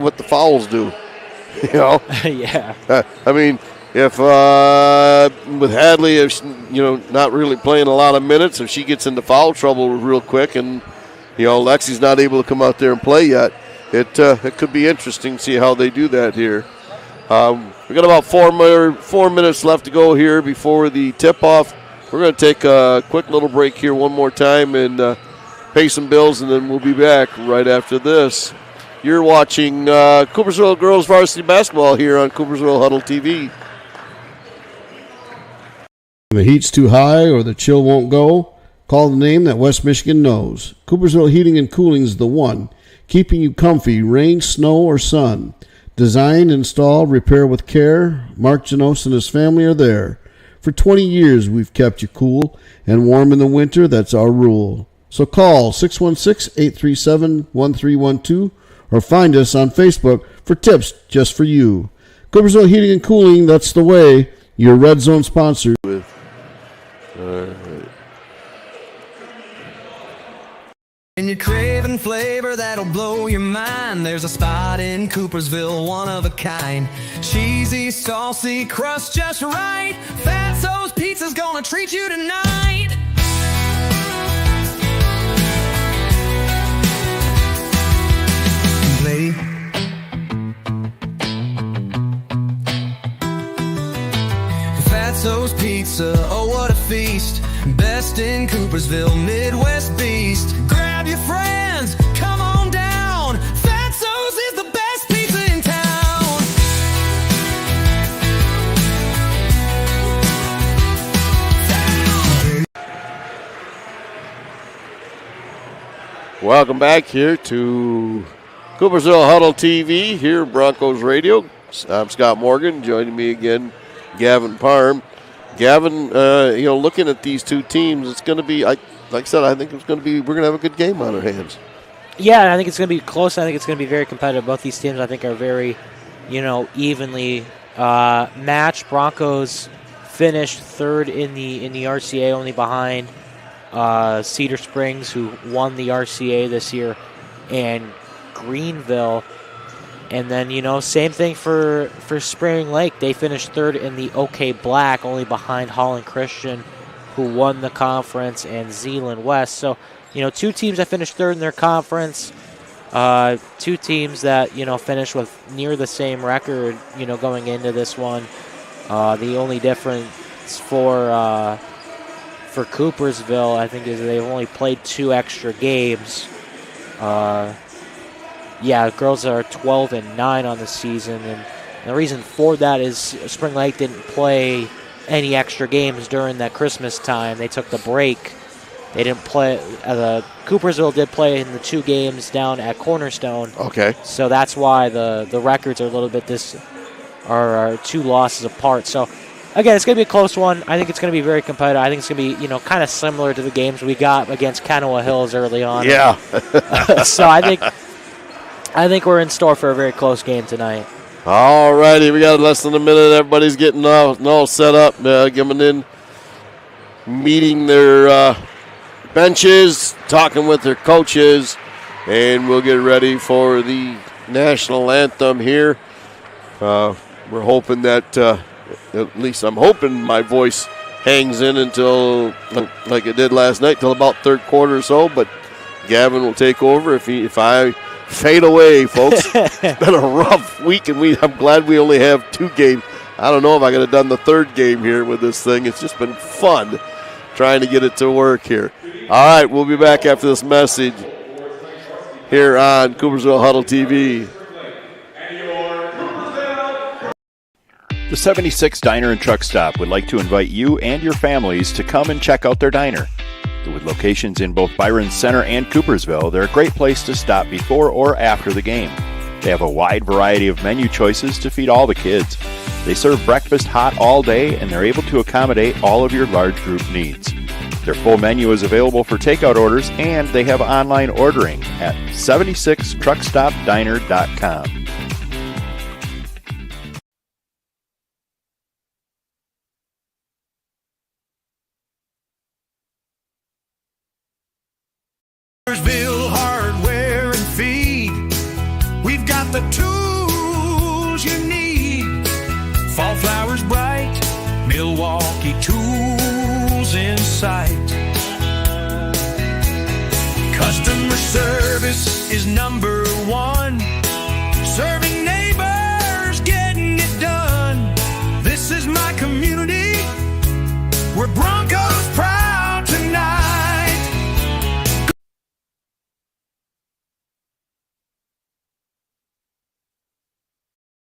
what the fouls do. Yeah. I mean, if with Hadley, if she, not really playing a lot of minutes, if she gets into foul trouble real quick, and Lexi's not able to come out there and play yet, it could be interesting to see how they do that here. We got about 4 minutes left to go here before the tip-off. We're going to take a quick little break here one more time and pay some bills, and then we'll be back right after this. You're watching Coopersville Girls Varsity Basketball here on Coopersville Huddle TV. When the heat's too high or the chill won't go, call the name that West Michigan knows. Coopersville Heating and Cooling is the one, keeping you comfy, rain, snow, or sun. Design, install, repair with care. Mark Janos and his family are there. For 20 years, we've kept you cool and warm in the winter. That's our rule. So call 616-837-1312 or find us on Facebook for tips just for you. Coopersville Heating and Cooling, that's the way. Your Red Zone sponsor. All right. And you're craving flavor that'll blow your mind. There's a spot in Coopersville, one of a kind. Cheesy, saucy, crust just right. Fatso's Pizza's gonna treat you tonight. Play. Fatso's Pizza, oh what a feast. Best in Coopersville, Midwest Beast. Grab your friends, come on down. Fatso's is the best pizza in town. Welcome back here to Coopersville Huddle TV here, Broncos Radio. I'm Scott Morgan. Joining me again, Gavin Parham. Gavin, looking at these two teams, it's going to be, like I said, I think we're going to have a good game on our hands. Yeah, I think it's going to be close. I think it's going to be very competitive. Both these teams, I think, are very, evenly matched. Broncos finished third in the RCA, only behind Cedar Springs, who won the RCA this year, and Greenville. And then, same thing for Spring Lake. They finished third in the OK Black, only behind Holland Christian, who won the conference, and Zeeland West. So, two teams that finished third in their conference, two teams that, finished with near the same record, going into this one. The only difference for Coopersville, I think, is they've only played 2 extra games. Girls are 12-9 on the season, and the reason for that is Spring Lake didn't play any extra games during that Christmas time. They took the break. They didn't play. Coopersville did play in the 2 games down at Cornerstone. Okay. So that's why the records are a little bit are 2 losses apart. So again, it's going to be a close one. I think it's going to be very competitive. I think it's going to be kind of similar to the games we got against Kenowa Hills early on. Yeah. So I think we're in store for a very close game tonight. All righty, we got less than a minute. Everybody's getting all set up, coming in, meeting their benches, talking with their coaches, and we'll get ready for the national anthem here. We're hoping that, at least I'm hoping my voice hangs in until, like it did last night, till about third quarter or so, but Gavin will take over if I fade away, folks. It's been a rough week, and I'm glad we only have 2 games. I don't know if I could have done the 3rd game here with this thing. It's just been fun trying to get it to work here. All right, we'll be back after this message here on Coopersville Huddle TV. The 76 Diner and Truck Stop would like to invite you and your families to come and check out their diner. With locations in both Byron Center and Coopersville, they're a great place to stop before or after the game. They have a wide variety of menu choices to feed all the kids. They serve breakfast hot all day, and they're able to accommodate all of your large group needs. Their full menu is available for takeout orders, and they have online ordering at 76truckstopdiner.com. Coopersville Hardware and Feed. We've got the tools tools you need. Fall flowers bright, Milwaukee tools in sight. Customer service is number one. Serving neighbors, getting it done. This is my community. We're Broncos proud tonight.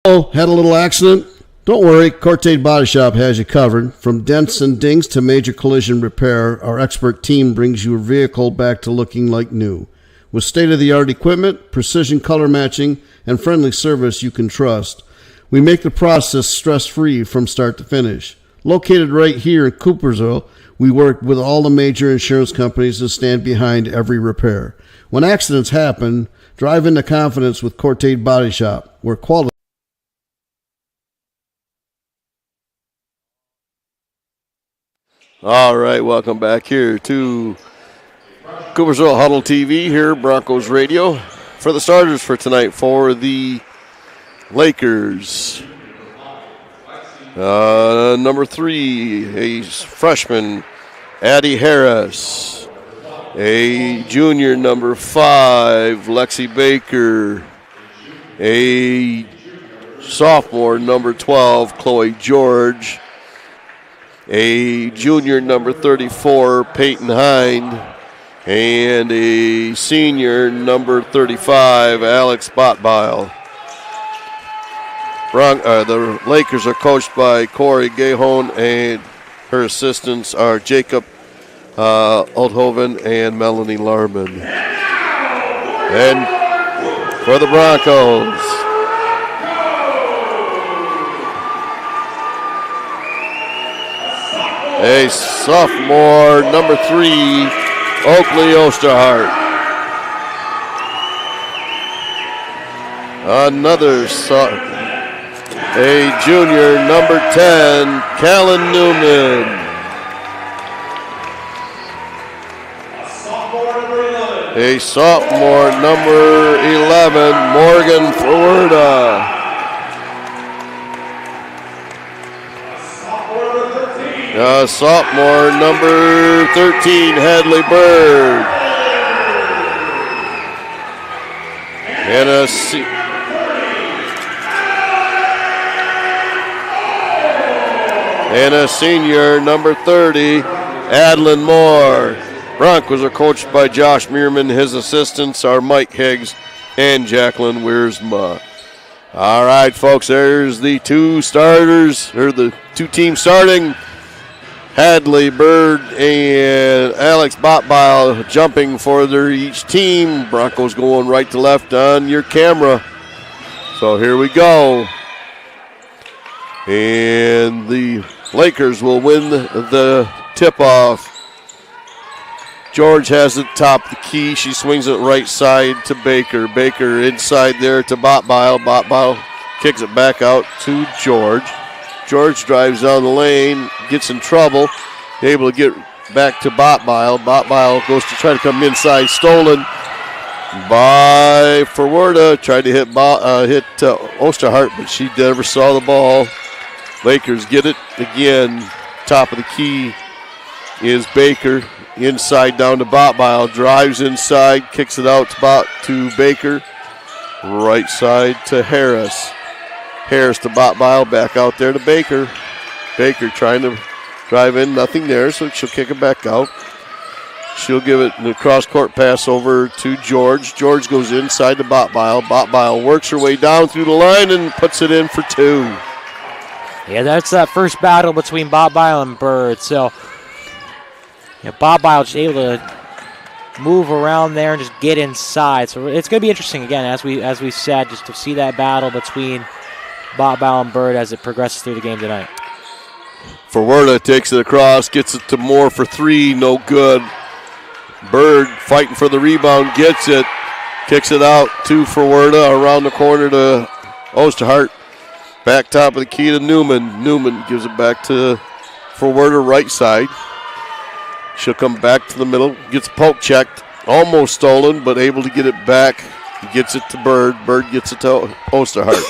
Oh, had a little accident? Don't worry, Cortate Body Shop has you covered. From dents and dings to major collision repair, our expert team brings your vehicle back to looking like new. With state-of-the-art equipment, precision color matching, and friendly service you can trust, we make the process stress-free from start to finish. Located right here in Coopersville, we work with all the major insurance companies and stand behind every repair. When accidents happen, drive into confidence with Cortate Body Shop, where quality. All right, welcome back here to Coopersville Huddle TV here, Broncos Radio. For the starters for tonight for the Lakers. Number 3, a freshman, Addie Harris. A junior, number 5, Lexi Baker. A sophomore, number 12, Chloe George. A junior, number 34, Peyton Hind. And a senior, number 35, Alex Botbile. The Lakers are coached by Corey Gahone, and her assistants are Jacob Althoven and Melanie Larman. And for the Broncos, a sophomore, number 3, Oakley Osterhart. A junior, number 10, Callan Newman. A sophomore, number 11, Morgan Florida. Sophomore, number 13, Hadley Bird. And a senior, number 30, Adlin Moore. Broncos are coached by Josh Meerman. His assistants are Mike Higgs and Jacqueline Wiersma. All right, folks, there's the two starters, or the two teams starting. Hadley Bird and Alex Botbile jumping for their each team. Broncos going right to left on your camera. So here we go. And the Lakers will win the tip-off. George has it top of the key. She swings it right side to Baker. Baker inside there to Botbile. Botbile kicks it back out to George. George drives down the lane, gets in trouble, able to get back to Botbile. Botbile goes to try to come inside, stolen by Forwarda. Tried to hit Osterhart, but she never saw the ball. Lakers get it again. Top of the key is Baker. Inside down to Botbile. Drives inside, kicks it out to Baker. Right side to Harris. Harris to Botbile, back out there to Baker. Baker trying to drive in, nothing there, so she'll kick it back out. She'll give it the cross-court pass over to George. George goes inside to Botbile. Botbile works her way down through the line and puts it in for 2. Yeah, that's that first battle between Botbile and Bird. So, Botbile just able to move around there and just get inside. So it's going to be interesting again, as we said, just to see that battle between Botbile and Bird as it progresses through the game tonight. Forwarda takes it across, gets it to Moore for 3, no good. Bird fighting for the rebound, gets it, kicks it out to Forwarda, around the corner to Osterhart. Back top of the key to Newman. Newman gives it back to Forwarda, right side. She'll come back to the middle, gets poke checked, almost stolen, but able to get it back. Gets it to Bird. Bird gets it to Osterhart.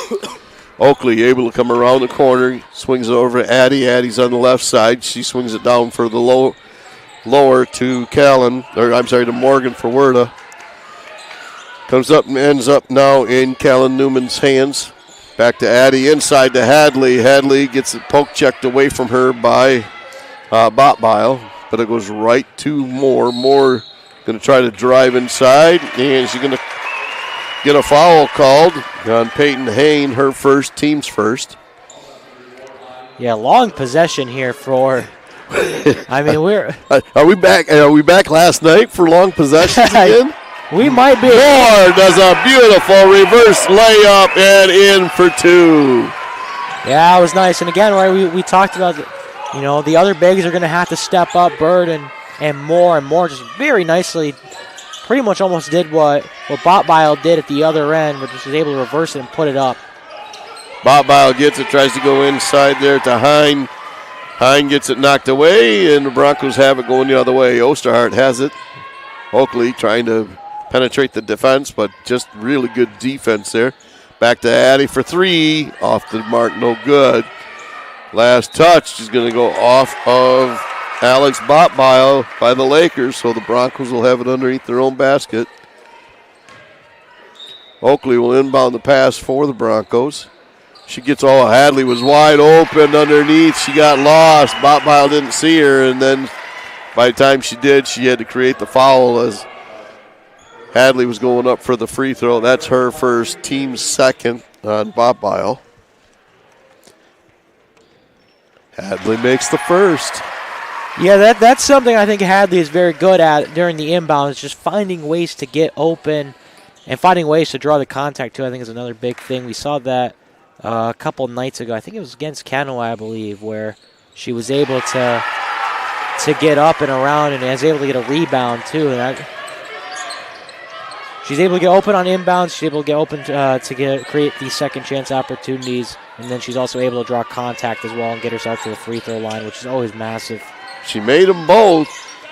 Oakley able to come around the corner, swings it over to Addie. Addie's on the left side. She swings it down for the lower to to Morgan for Werda. Comes up and ends up now in Callan Newman's hands. Back to Addie, inside to Hadley. Hadley gets it poke checked away from her by Botbile, but it goes right to Moore. Moore going to try to drive inside, and she's going to get a foul called on Peyton Hain, her first, team's first. Yeah, long possession here for. I mean, Are we back? Are we back last night for long possessions again? We might be. Moore does a beautiful reverse layup and in for two. Yeah, it was nice. And again, right, we talked about, the other bigs are going to have to step up. Bird and Moore just very nicely, pretty much almost did what Botbile did at the other end, but just was able to reverse it and put it up. Botbile gets it, tries to go inside there to Hine. Hine gets it knocked away, and the Broncos have it going the other way. Osterhart has it. Oakley trying to penetrate the defense, but just really good defense there. Back to Addie for three. Off the mark, no good. Last touch is going to go off of Alex Botbile by the Lakers, so the Broncos will have it underneath their own basket. Oakley will inbound the pass for the Broncos. She gets Hadley was wide open underneath. She got lost. Botbile didn't see her, and then by the time she did, she had to create the foul as Hadley was going up for the free throw. That's her first, team's second on Botbile. Hadley makes the first. Yeah, that's something I think Hadley is very good at during the inbounds, just finding ways to get open and finding ways to draw the contact, too, I think is another big thing. We saw that a couple nights ago. I think it was against Kennewick, I believe, where she was able to get up and around and was able to get a rebound, too. And she's able to get open on inbounds. She's able to get open to create these second chance opportunities. And then she's also able to draw contact as well and get herself to the free throw line, which is always massive. She made them both.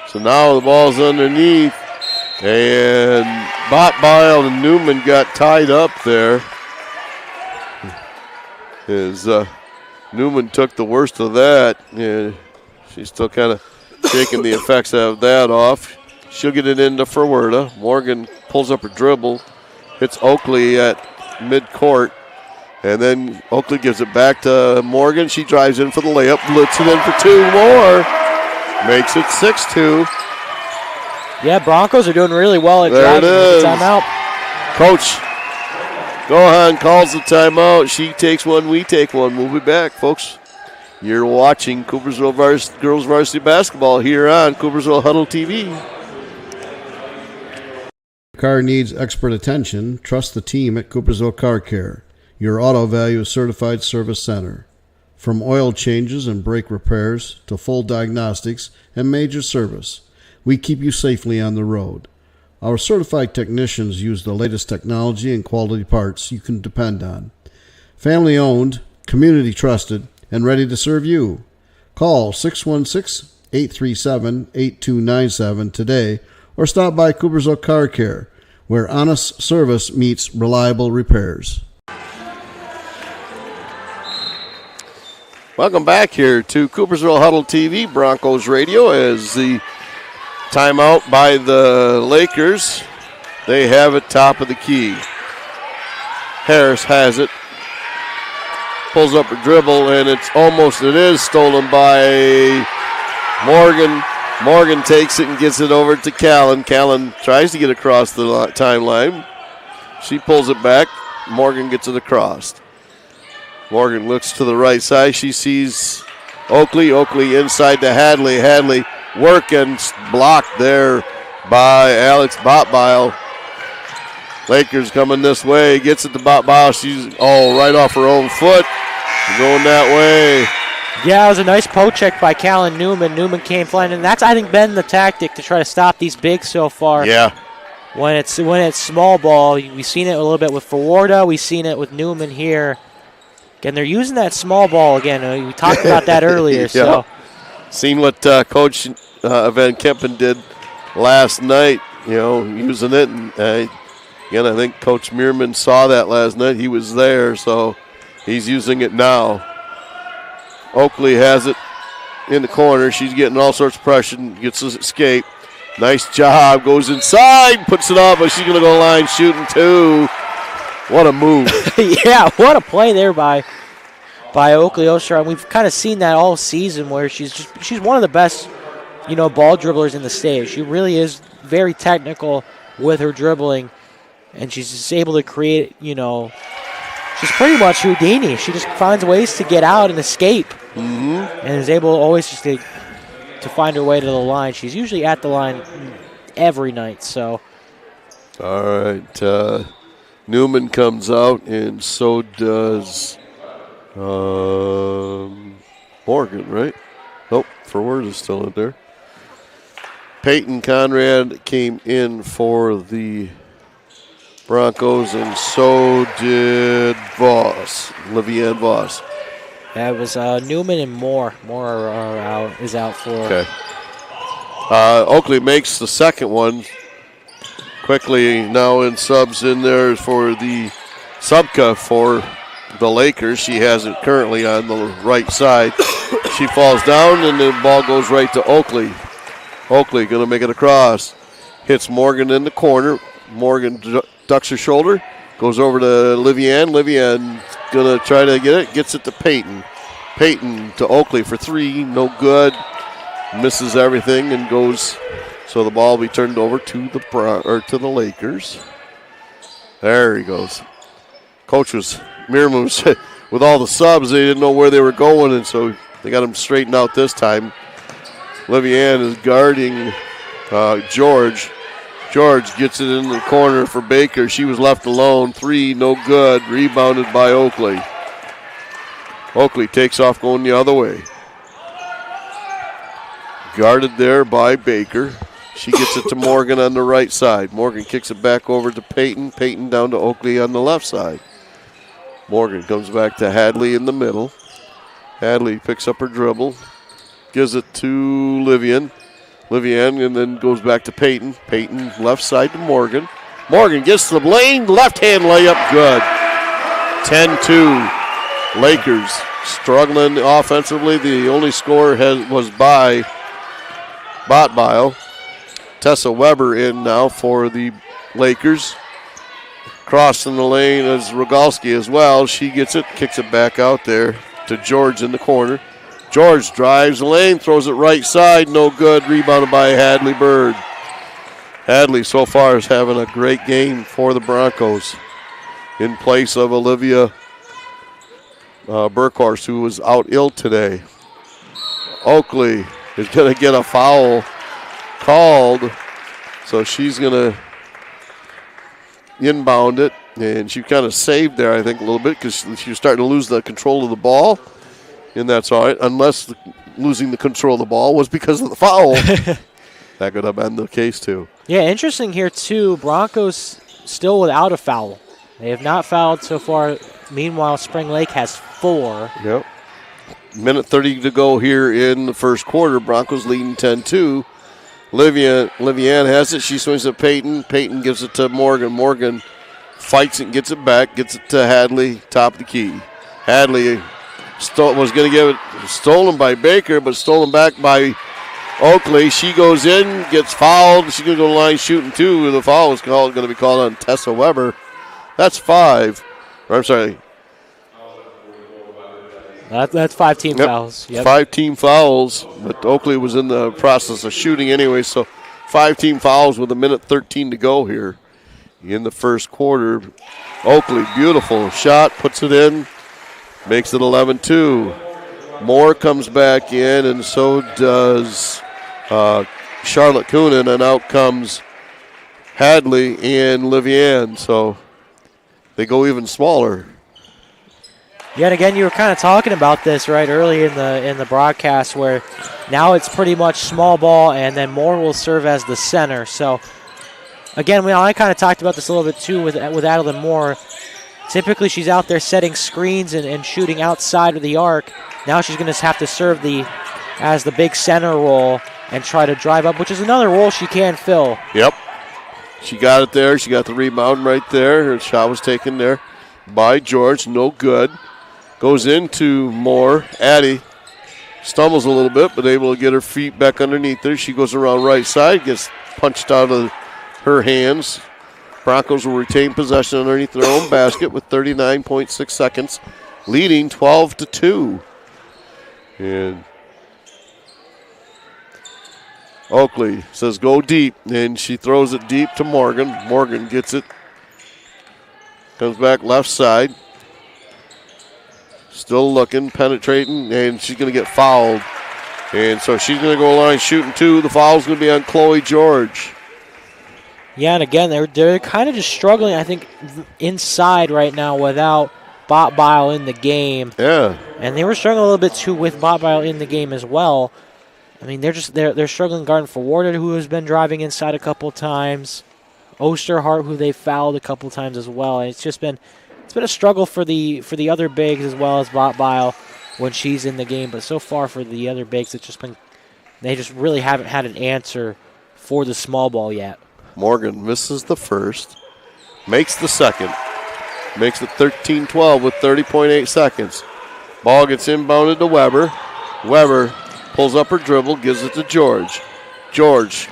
So now the ball's underneath. And Botbile and Newman got tied up there. As Newman took the worst of that. Yeah, she's still kind of shaking the effects of that off. She'll get it into Ferwerda. Morgan pulls up her dribble, hits Oakley at midcourt, and then Oakley gives it back to Morgan. She drives in for the layup, blitzing in for two more. Makes it 6-2. Yeah, Broncos are doing really well at there driving the timeout. Coach Gohan calls the timeout. She takes one, we take one. We'll be back, folks. You're watching Coopersville Girls Varsity Basketball here on Coopersville Huddle TV. Car needs expert attention. Trust the team at Coopersville Car Care, your auto value certified service center. From oil changes and brake repairs to full diagnostics and major service, we keep you safely on the road. Our certified technicians use the latest technology and quality parts you can depend on. Family owned, community trusted, and ready to serve you. Call 616-837-8297 today or stop by Coopersville Car Care, where honest service meets reliable repairs. Welcome back here to Coopersville Huddle TV, Broncos Radio, as the timeout by the Lakers. They have it top of the key. Harris has it. Pulls up a dribble, and it is stolen by Morgan. Morgan takes it and gets it over to Callan. Callan tries to get across the timeline. She pulls it back. Morgan gets it across. Morgan looks to the right side. She sees Oakley. Oakley inside to Hadley. Hadley working, blocked there by Alex Botbile. Lakers coming this way. Gets it to Botbile. She's right off her own foot. Going that way. Yeah, it was a nice poke check by Callan Newman. Newman came flying, and that's, I think, been the tactic to try to stop these bigs so far. Yeah. When it's small ball, we've seen it a little bit with Ferwerda. We've seen it with Newman here. Again, they're using that small ball again. We talked about that earlier. Yeah. So, seen what Coach Van Kempen did last night, using it. And again, I think Coach Meerman saw that last night. He was there, so He's using it now. Oakley has it in the corner. She's getting all sorts of pressure. Gets his escape. Nice job. Goes inside. Puts it up, but she's going to go line shooting two. What a move. Yeah, what a play there by Oakley Osterheim. We've kind of seen that all season where she's one of the best, ball dribblers in the state. She really is very technical with her dribbling, and she's just able to create, she's pretty much Houdini. She just finds ways to get out and escape, and is able always just to find her way to the line. She's usually at the line every night. So, all right, Newman comes out, and so does Morgan, right? Nope, Forward is still in there. Peyton Conrad came in for the Broncos, and so did Voss, Livian Voss. That was Newman and Moore. Moore is out for. Okay. Oakley makes the second one. Quickly now in subs in there for the Subka for the Lakers. She has it currently on the right side. She falls down, and the ball goes right to Oakley. Oakley going to make it across. Hits Morgan in the corner. Morgan ducks her shoulder. Goes over to Livian. Livian going to try to get it. Gets it to Peyton. Peyton to Oakley for three. No good. Misses everything and goes. So the ball will be turned over to the Lakers. There he goes. Coach was Miriam said with all the subs, they didn't know where they were going, and so they got them straightened out this time. Livian is guarding George. George gets it in the corner for Baker. She was left alone. Three, no good. Rebounded by Oakley. Oakley takes off going the other way. Guarded there by Baker. She gets it to Morgan on the right side. Morgan kicks it back over to Peyton. Peyton down to Oakley on the left side. Morgan comes back to Hadley in the middle. Hadley picks up her dribble. Gives it to Livian. Livian, and then goes back to Peyton. Peyton left side to Morgan. Morgan gets to the lane. Left-hand layup, good. 10-2. Lakers struggling offensively. The only score was by Botbile. Tessa Weber in now for the Lakers. Crossing the lane is Rogalski as well. She gets it, kicks it back out there to George in the corner. George drives the lane, throws it right side, no good. Rebounded by Hadley Bird. Hadley so far is having a great game for the Broncos in place of Olivia Burkhorst, who was out ill today. Oakley is going to get a foul called, so she's going to inbound it, and she kind of saved there, I think, a little bit because she was starting to lose the control of the ball, and that's all right, unless losing the control of the ball was because of the foul. That could have been the case, too. Yeah, interesting here, too. Broncos still without a foul. They have not fouled so far. Meanwhile, Spring Lake has 4. Yep. Minute 30 to go here in the first quarter. Broncos leading 10-2. Livian has it. She swings it to Peyton. Peyton gives it to Morgan. Morgan fights it, gets it back, gets it to Hadley, top of the key. Hadley was going to give it stolen by Baker, but stolen back by Oakley. She goes in, gets fouled. She's going to go to the line shooting 2. The foul is going to be called on Tessa Weber. That's 5. Or, I'm sorry. That's 5 team fouls. Yep. 5 team fouls, but Oakley was in the process of shooting anyway, so 5 team fouls with a minute 13 to go here in the first quarter. Oakley, beautiful shot, puts it in, makes it 11-2. Moore comes back in, and so does Charlotte Coonan, and out comes Hadley and Livian, so they go even smaller. Yeah, and again, you were kind of talking about this right early in the broadcast, where now it's pretty much small ball, and then Moore will serve as the center. So, again, I kind of talked about this a little bit too with Adeline Moore. Typically, she's out there setting screens and shooting outside of the arc. Now she's going to have to serve as the big center role and try to drive up, which is another role she can fill. Yep. She got it there. She got the rebound right there. Her shot was taken there by George. No good. Goes into Moore. Addie stumbles a little bit, but able to get her feet back underneath her. She goes around right side, gets punched out of her hands. Broncos will retain possession underneath their own basket with 39.6 seconds, leading 12-2. And Oakley says go deep, and she throws it deep to Morgan. Morgan gets it. Comes back left side. Still looking, penetrating, and she's going to get fouled. And so she's going to go line shooting 2. The foul's going to be on Chloe George. Yeah, and again, they're kind of just struggling, I think, inside right now without Botbile in the game. Yeah. And they were struggling a little bit, too, with Botbile in the game as well. I mean, they're struggling guarding for Warden, who has been driving inside a couple times. Osterhart, who they fouled a couple times as well. And it's been a struggle for the other bigs as well as Botbile when she's in the game. But so far for the other bigs, they just really haven't had an answer for the small ball yet. Morgan misses the first, makes the second, makes it 13-12 with 30.8 seconds. Ball gets inbounded to Weber. Weber pulls up her dribble, gives it to George. George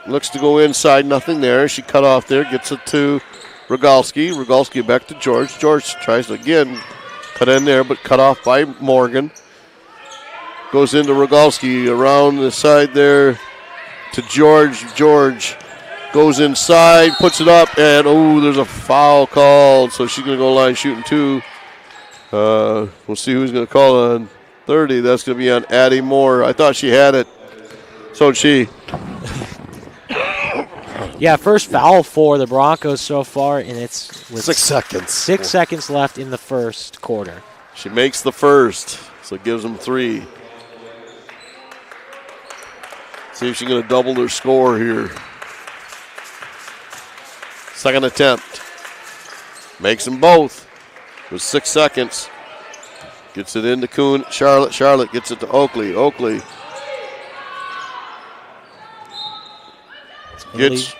looks to go inside, nothing there. She cut off there, gets it to Rogalski. Rogalski back to George. George tries to again cut in there, but cut off by Morgan. Goes into Rogalski around the side there to George. George goes inside, puts it up, and there's a foul called. So she's going to go line shooting 2. We'll see who's going to call on 30. That's going to be on Addie Moore. I thought she had it. So did she. Yeah, first foul for the Broncos so far, and it's with 6 seconds. 6 seconds left in the first quarter. She makes the first, so it gives them 3. See if she's going to double their score here. Second attempt. Makes them both with 6 seconds. Gets it into Kuhn. Charlotte gets it to Oakley. Oakley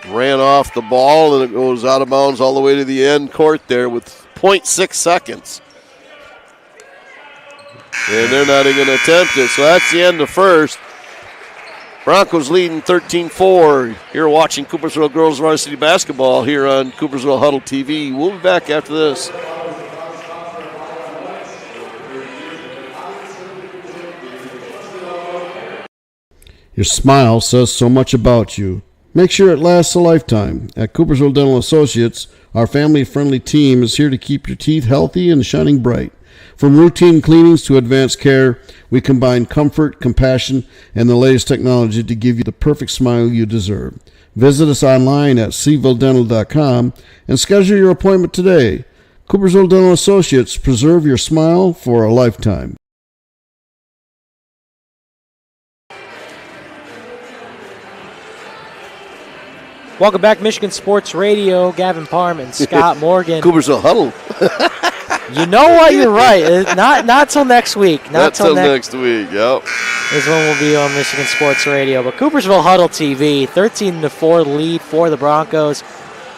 ran off the ball, and it goes out of bounds all the way to the end court there with 0.6 seconds. And they're not even going to attempt it. So that's the end of first. Broncos leading 13-4. You're watching Coopersville Girls Varsity Basketball here on Coopersville Huddle TV. We'll be back after this. Your smile says so much about you. Make sure it lasts a lifetime. At Coopersville Dental Associates, our family-friendly team is here to keep your teeth healthy and shining bright. From routine cleanings to advanced care, we combine comfort, compassion, and the latest technology to give you the perfect smile you deserve. Visit us online at cvilledental.com and schedule your appointment today. Coopersville Dental Associates, preserve your smile for a lifetime. Welcome back, Michigan Sports Radio. Gavin Parham and Scott Morgan. Coopersville Huddle. You know what? You're right. Not till next week. Not till next week. Yep. Is when we'll be on Michigan Sports Radio. But Coopersville Huddle TV, 13-4 lead for the Broncos.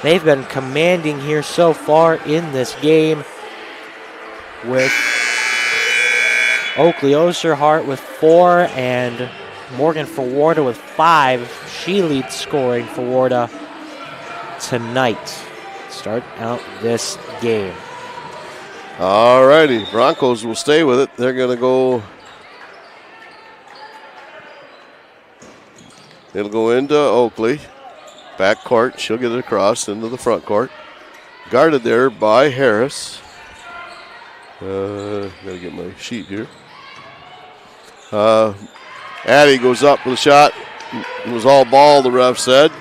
They've been commanding here so far in this game, with Oakley Osterhart with 4 and Morgan Forwarda with 5. She leads scoring for Warda tonight. Start out this game. All righty. Broncos will stay with it. They're going to go. It'll go into Oakley. Back court. She'll get it across into the front court. Guarded there by Harris. Got to get my sheet here. Addie goes up with a shot. It was all ball, the ref said.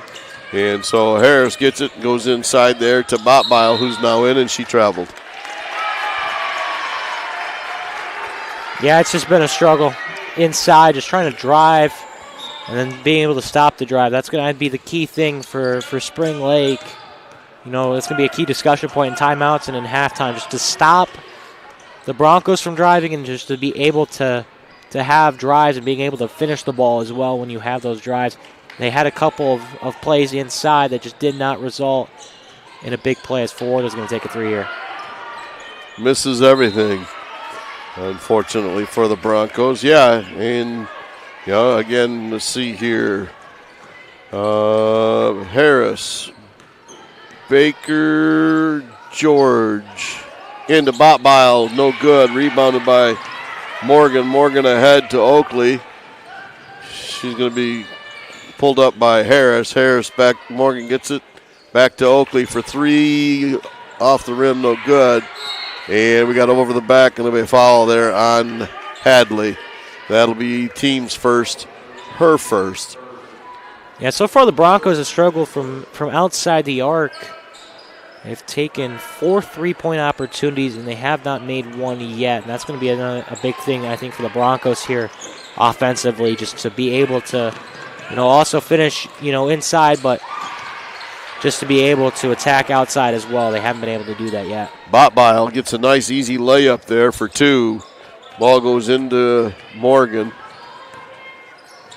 And so Harris gets it and goes inside there to Botbile, who's now in, and she traveled. Yeah, it's just been a struggle inside, just trying to drive and then being able to stop the drive. That's going to be the key thing for Spring Lake. You know, it's going to be a key discussion point in timeouts and in halftime, just to stop the Broncos from driving and just to be able to have drives and being able to finish the ball as well when you have those drives. They had a couple of plays inside that just did not result in a big play, as Ford is going to take a 3 here. misses everything, unfortunately, for the Broncos. Yeah, and, again, let's see here. Harris, Baker, George, into Botbile, no good. Rebounded by Morgan. Morgan ahead to Oakley. She's going to be pulled up by Harris. Harris back. Morgan gets it back to Oakley for three. Off the rim, no good. And we got over the back, and there'll be a foul there on Hadley. That'll be team's first, her first. Yeah, so far the Broncos have struggled from outside the arc. They've taken 4 3-point opportunities, and they have not made one yet. And that's going to be a big thing, I think, for the Broncos here offensively, just to be able to, also finish, inside, but just to be able to attack outside as well. They haven't been able to do that yet. Botbile gets a nice, easy layup there for two. Ball goes into Morgan.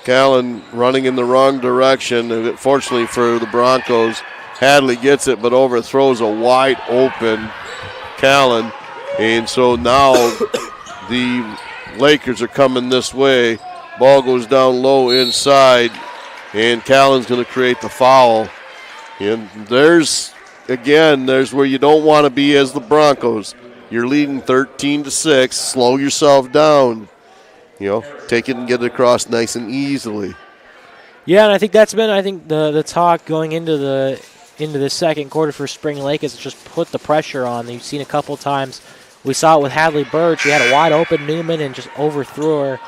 Callan running in the wrong direction. Fortunately for the Broncos, Hadley gets it but overthrows a wide open Callan. And so now the Lakers are coming this way. Ball goes down low inside, and Callan's going to create the foul. And there's where you don't want to be as the Broncos. You're leading 13-6. Slow yourself down. Take it and get it across nice and easily. Yeah, and I think that's been the talk going into the second quarter for Spring Lake is just put the pressure on. You've seen a couple times. We saw it with Hadley Bird. She had a wide open Newman and just overthrew her,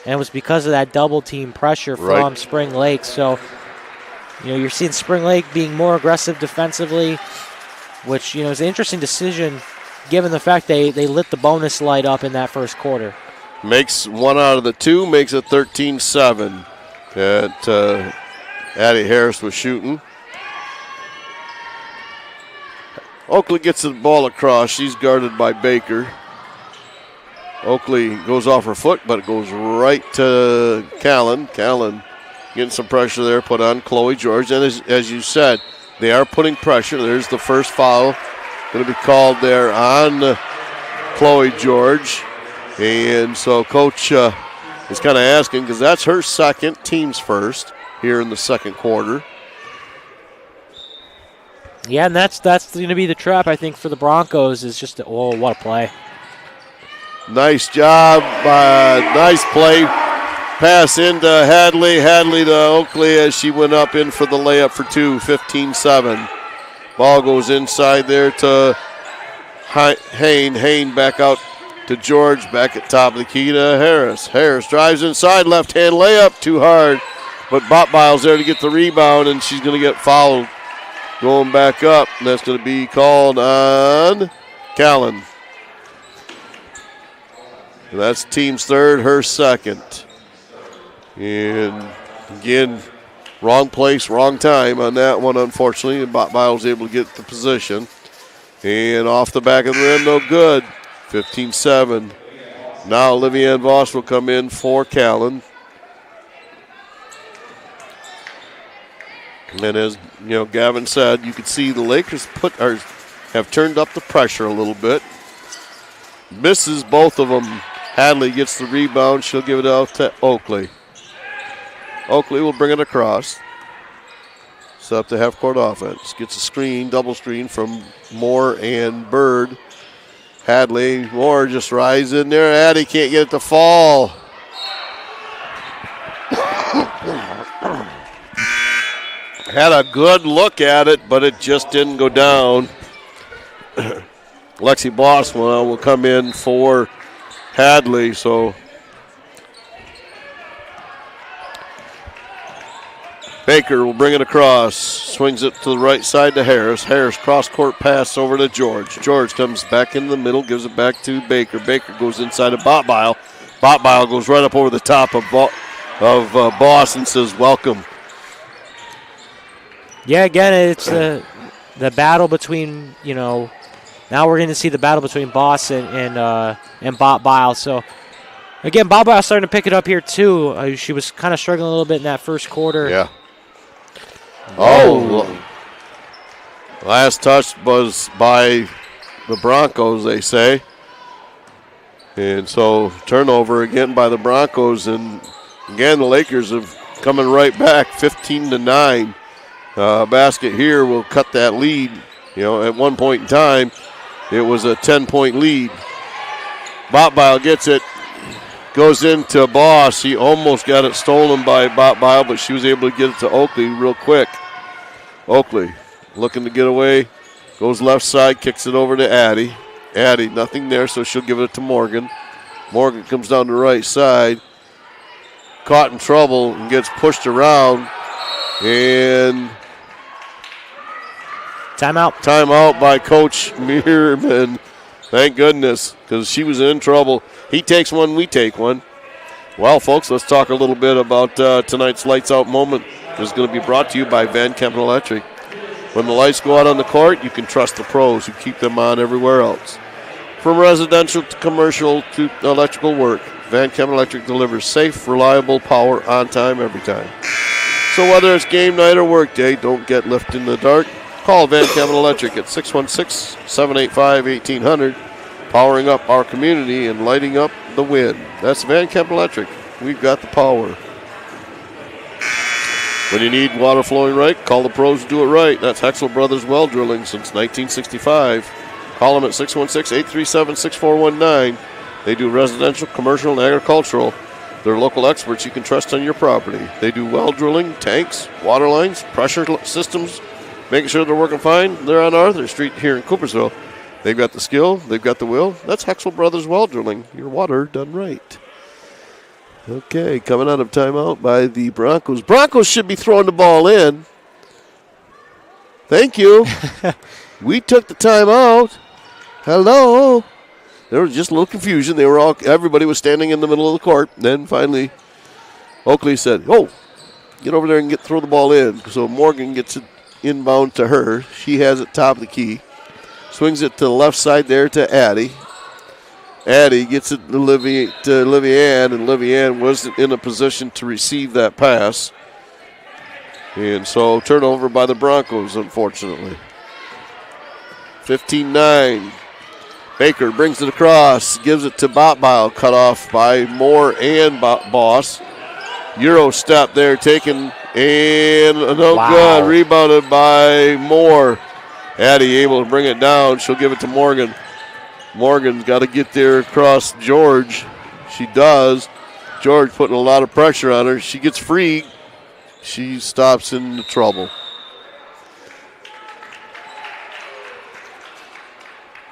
and it was because of that double team pressure from Spring Lake. So, you're seeing Spring Lake being more aggressive defensively, which, is an interesting decision given the fact they lit the bonus light up in that first quarter. Makes one out of the two, makes it 13-7 that Addie Harris was shooting. Oakley gets the ball across. She's guarded by Baker. Oakley goes off her foot, but it goes right to Callan. Callan getting some pressure there, put on Chloe George. And as you said, they are putting pressure. There's the first foul going to be called there on Chloe George. And so Coach is kind of asking, because that's her second, team's first here in the second quarter. Yeah, and that's going to be the trap, I think, for the Broncos is just, what a play. Nice job, nice play. Pass into Hadley. Hadley to Oakley as she went up in for the layup for two, 15-7. Ball goes inside there to Hain. Hain back out to George, back at top of the key to Harris. Harris drives inside, left-hand layup, too hard. But Botbile's there to get the rebound, and she's going to get fouled going back up. And that's going to be called on Callan. And that's team's third, her second. And again, wrong place, wrong time on that one, unfortunately. And Botbile was able to get the position. And off the back of the rim, no good. 15-7. Now Olivia Voss will come in for Callan. And as Gavin said, you could see the Lakers have turned up the pressure a little bit. Misses both of them. Hadley gets the rebound. She'll give it out to Oakley. Oakley will bring it across. Set up the half-court offense. Gets a screen, double screen from Moore and Bird. Hadley, Moore just rides in there. Addie can't get it to fall. Had a good look at it, but it just didn't go down. Lexi Boswell will come in for Hadley, so Baker will bring it across, swings it to the right side to Harris. Harris cross-court pass over to George. George comes back in the middle, gives it back to Baker. Baker goes inside to Botbile. Botbile goes right up over the top of Boss and says, welcome. Yeah, again, it's the battle between, now we're going to see the battle between Boss and Botbile. So, again, Botbile starting to pick it up here, too. She was kind of struggling a little bit in that first quarter. Yeah. Oh, last touch was by the Broncos, they say. And so turnover again by the Broncos. And again, the Lakers have coming right back, 15-9. Basket here will cut that lead. At one point in time, it was a 10-point lead. Botbile gets it, goes into Boss. He almost got it stolen by Botbile, but she was able to get it to Oakley real quick. Oakley looking to get away, goes left side, kicks it over to Addie. Addie, nothing there, so she'll give it to Morgan. Morgan comes down the right side, caught in trouble and gets pushed around. And timeout by Coach Meerman. Thank goodness, because she was in trouble. He takes one, we take one. Well, folks, let's talk a little bit about tonight's Lights Out moment. It's going to be brought to you by Van Kempen Electric. When the lights go out on the court, you can trust the pros who keep them on everywhere else. From residential to commercial to electrical work, Van Kempen Electric delivers safe, reliable power on time, every time. So whether it's game night or work day, don't get left in the dark. Call Van Kempen Electric at 616-785-1800, powering up our community and lighting up the win. That's Van Kempen Electric. We've got the power. When you need water flowing right, call the pros who do it right. That's Hexel Brothers Well Drilling since 1965. Call them at 616-837-6419. They do residential, commercial, and agricultural. They're local experts you can trust on your property. They do well drilling, tanks, water lines, pressure systems, making sure they're working fine. They're on Arthur Street here in Coopersville. They've got the skill. They've got the will. That's Hexel Brothers Well Drilling. Your water done right. Okay, coming out of timeout by the Broncos. Broncos should be throwing the ball in. Thank you. We took the timeout. Hello. There was just a little confusion. Everybody was standing in the middle of the court. Then finally, Oakley said, "Oh, get over there and throw the ball in." So Morgan gets it inbound to her. She has it top of the key. Swings it to the left side there to Addie. Addie gets it to Livianne, and Livianne wasn't in a position to receive that pass. And so turnover by the Broncos, unfortunately. 15-9. Baker brings it across, gives it to Botbile, cut off by Moore and Boss. Euro step there taken, and good. Rebounded by Moore. Addie able to bring it down. She'll give it to Morgan. Morgan's got to get there across George. She does. George putting a lot of pressure on her. She gets free. She stops in the trouble.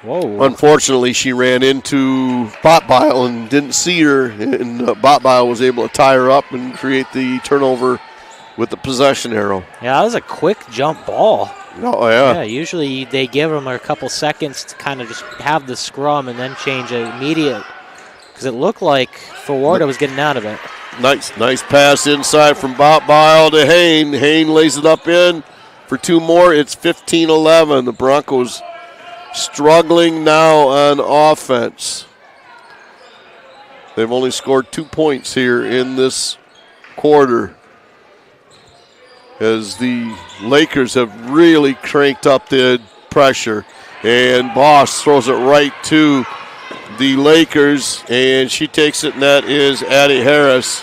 Whoa. Unfortunately, she ran into Botbile and didn't see her, and Botbile was able to tie her up and create the turnover with the possession arrow. Yeah, that was a quick jump ball. Oh, yeah. Yeah, usually they give them a couple seconds to kind of just have the scrum and then change it immediate, because it looked like Fawarda was getting out of it. Nice pass inside from Botbile to Hain. Hain lays it up in for two more. It's 15-11. The Broncos struggling now on offense. They've only scored 2 points here in this quarter, as the Lakers have really cranked up the pressure. And Boss throws it right to the Lakers, and she takes it, and that is Addie Harris.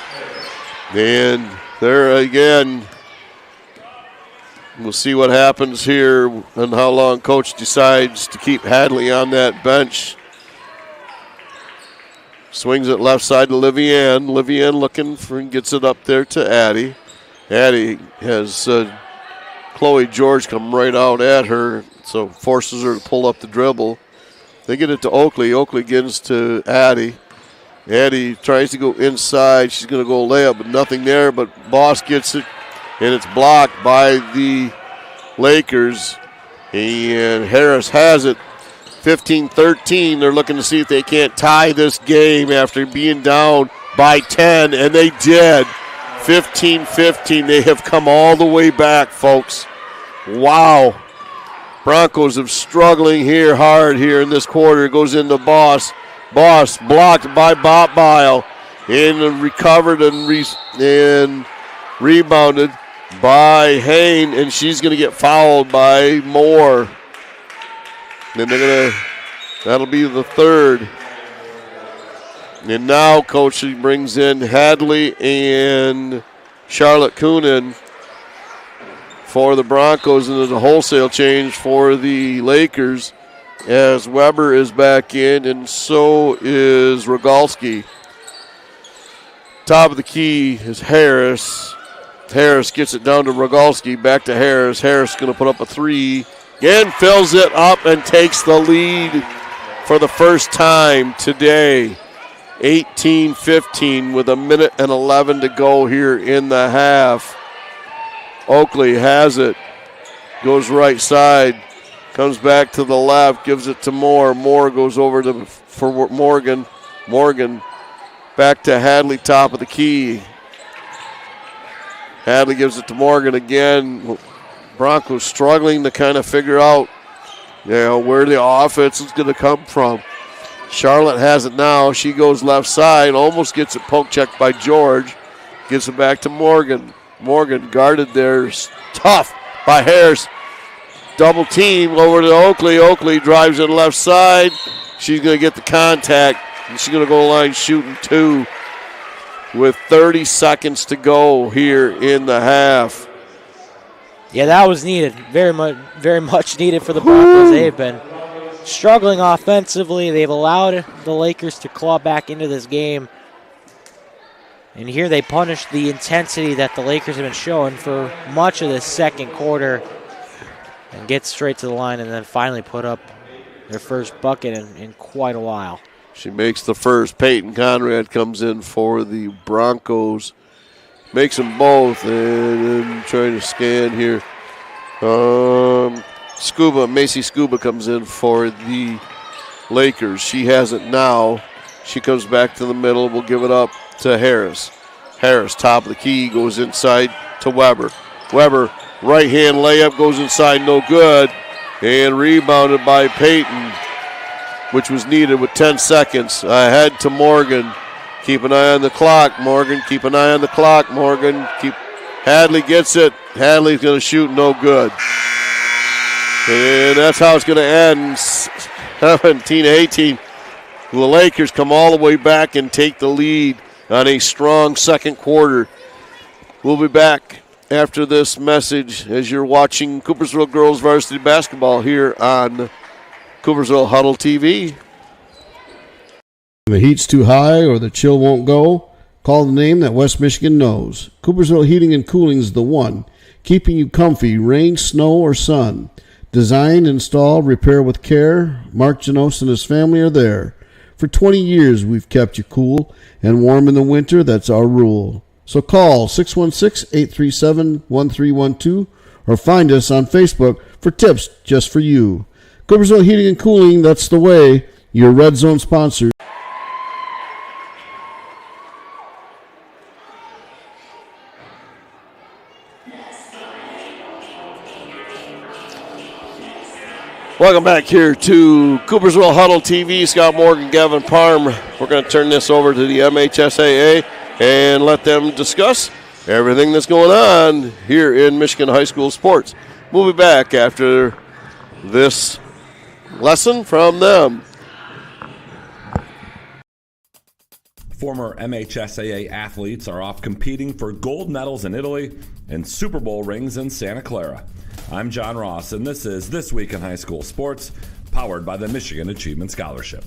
And there again, we'll see what happens here and how long Coach decides to keep Hadley on that bench. Swings it left side to Livianne. Livianne looking for and gets it up there to Addie. Addie has Chloe George come right out at her, so forces her to pull up the dribble. They get it to Oakley. Oakley gets to Addie. Addie tries to go inside. She's going to go layup, but nothing there. But Boss gets it, and it's blocked by the Lakers. And Harris has it. 15-13. They're looking to see if they can't tie this game after being down by 10, and they did. 15-15. They have come all the way back, folks. Wow. Broncos are struggling here hard here in this quarter. It goes into Boss. Boss blocked by Botbile and recovered and rebounded by Hain, and she's going to get fouled by Moore. Then they're going to That'll be the third. And now Coach brings in Hadley and Charlotte Coonan for the Broncos, and there's a wholesale change for the Lakers as Weber is back in, and so is Rogalski. Top of the key is Harris. Harris gets it down to Rogalski, back to Harris. Harris going to put up a three. Again, fills it up and takes the lead for the first time today. 18-15 with a minute and 11 to go here in the half. Oakley has it, goes right side, comes back to the left, gives it to Moore. Moore goes over for Morgan. Morgan back to Hadley, top of the key. Hadley gives it to Morgan again. Broncos struggling to kind of figure out, where the offense is going to come from. Charlotte has it now. She goes left side, almost gets it poke checked by George. Gives it back to Morgan. Morgan guarded there, tough by Harris. Double team over to Oakley. Oakley drives it left side. She's going to get the contact, and she's going to go line shooting two with 30 seconds to go here in the half. Yeah, that was needed. Very much needed for the Broncos. They've been struggling offensively. They've allowed the Lakers to claw back into this game. And here they punish the intensity that the Lakers have been showing for much of this second quarter and get straight to the line and then finally put up their first bucket in quite a while. She makes the first. Peyton Conrad comes in for the Broncos. Makes them both. And I'm trying to scan here. Macy Scuba comes in for the Lakers. She has it now. She comes back to the middle. We'll give it up to Harris. Harris, top of the key, goes inside to Weber. Weber, right-hand layup, goes inside, no good. And rebounded by Peyton, which was needed with 10 seconds. Ahead to Morgan. Keep an eye on the clock, Morgan. Keep an eye on the clock, Morgan. Hadley gets it. Hadley's going to shoot, no good. And that's how it's going to end. 17-18. The Lakers come all the way back and take the lead on a strong second quarter. We'll be back after this message as you're watching Coopersville Girls Varsity Basketball here on Coopersville Huddle TV. If the heat's too high or the chill won't go, call the name that West Michigan knows. Coopersville Heating and Cooling is the one, keeping you comfy, rain, snow, or sun. Design, install, repair with care. Mark Janos and his family are there. For 20 years, we've kept you cool and warm in the winter. That's our rule. So call 616-837-1312 or find us on Facebook for tips just for you. Coopersville Heating and Cooling, that's the way. Your Red Zone sponsor. Welcome back here to Coopersville Huddle TV. Scott Morgan, Gavin Parm. We're going to turn this over to the MHSAA and let them discuss everything that's going on here in Michigan high school sports. We'll be back after this lesson from them. Former MHSAA athletes are off competing for gold medals in Italy and Super Bowl rings in Santa Clara. I'm John Ross, and this is This Week in High School Sports, powered by the Michigan Achievement Scholarship.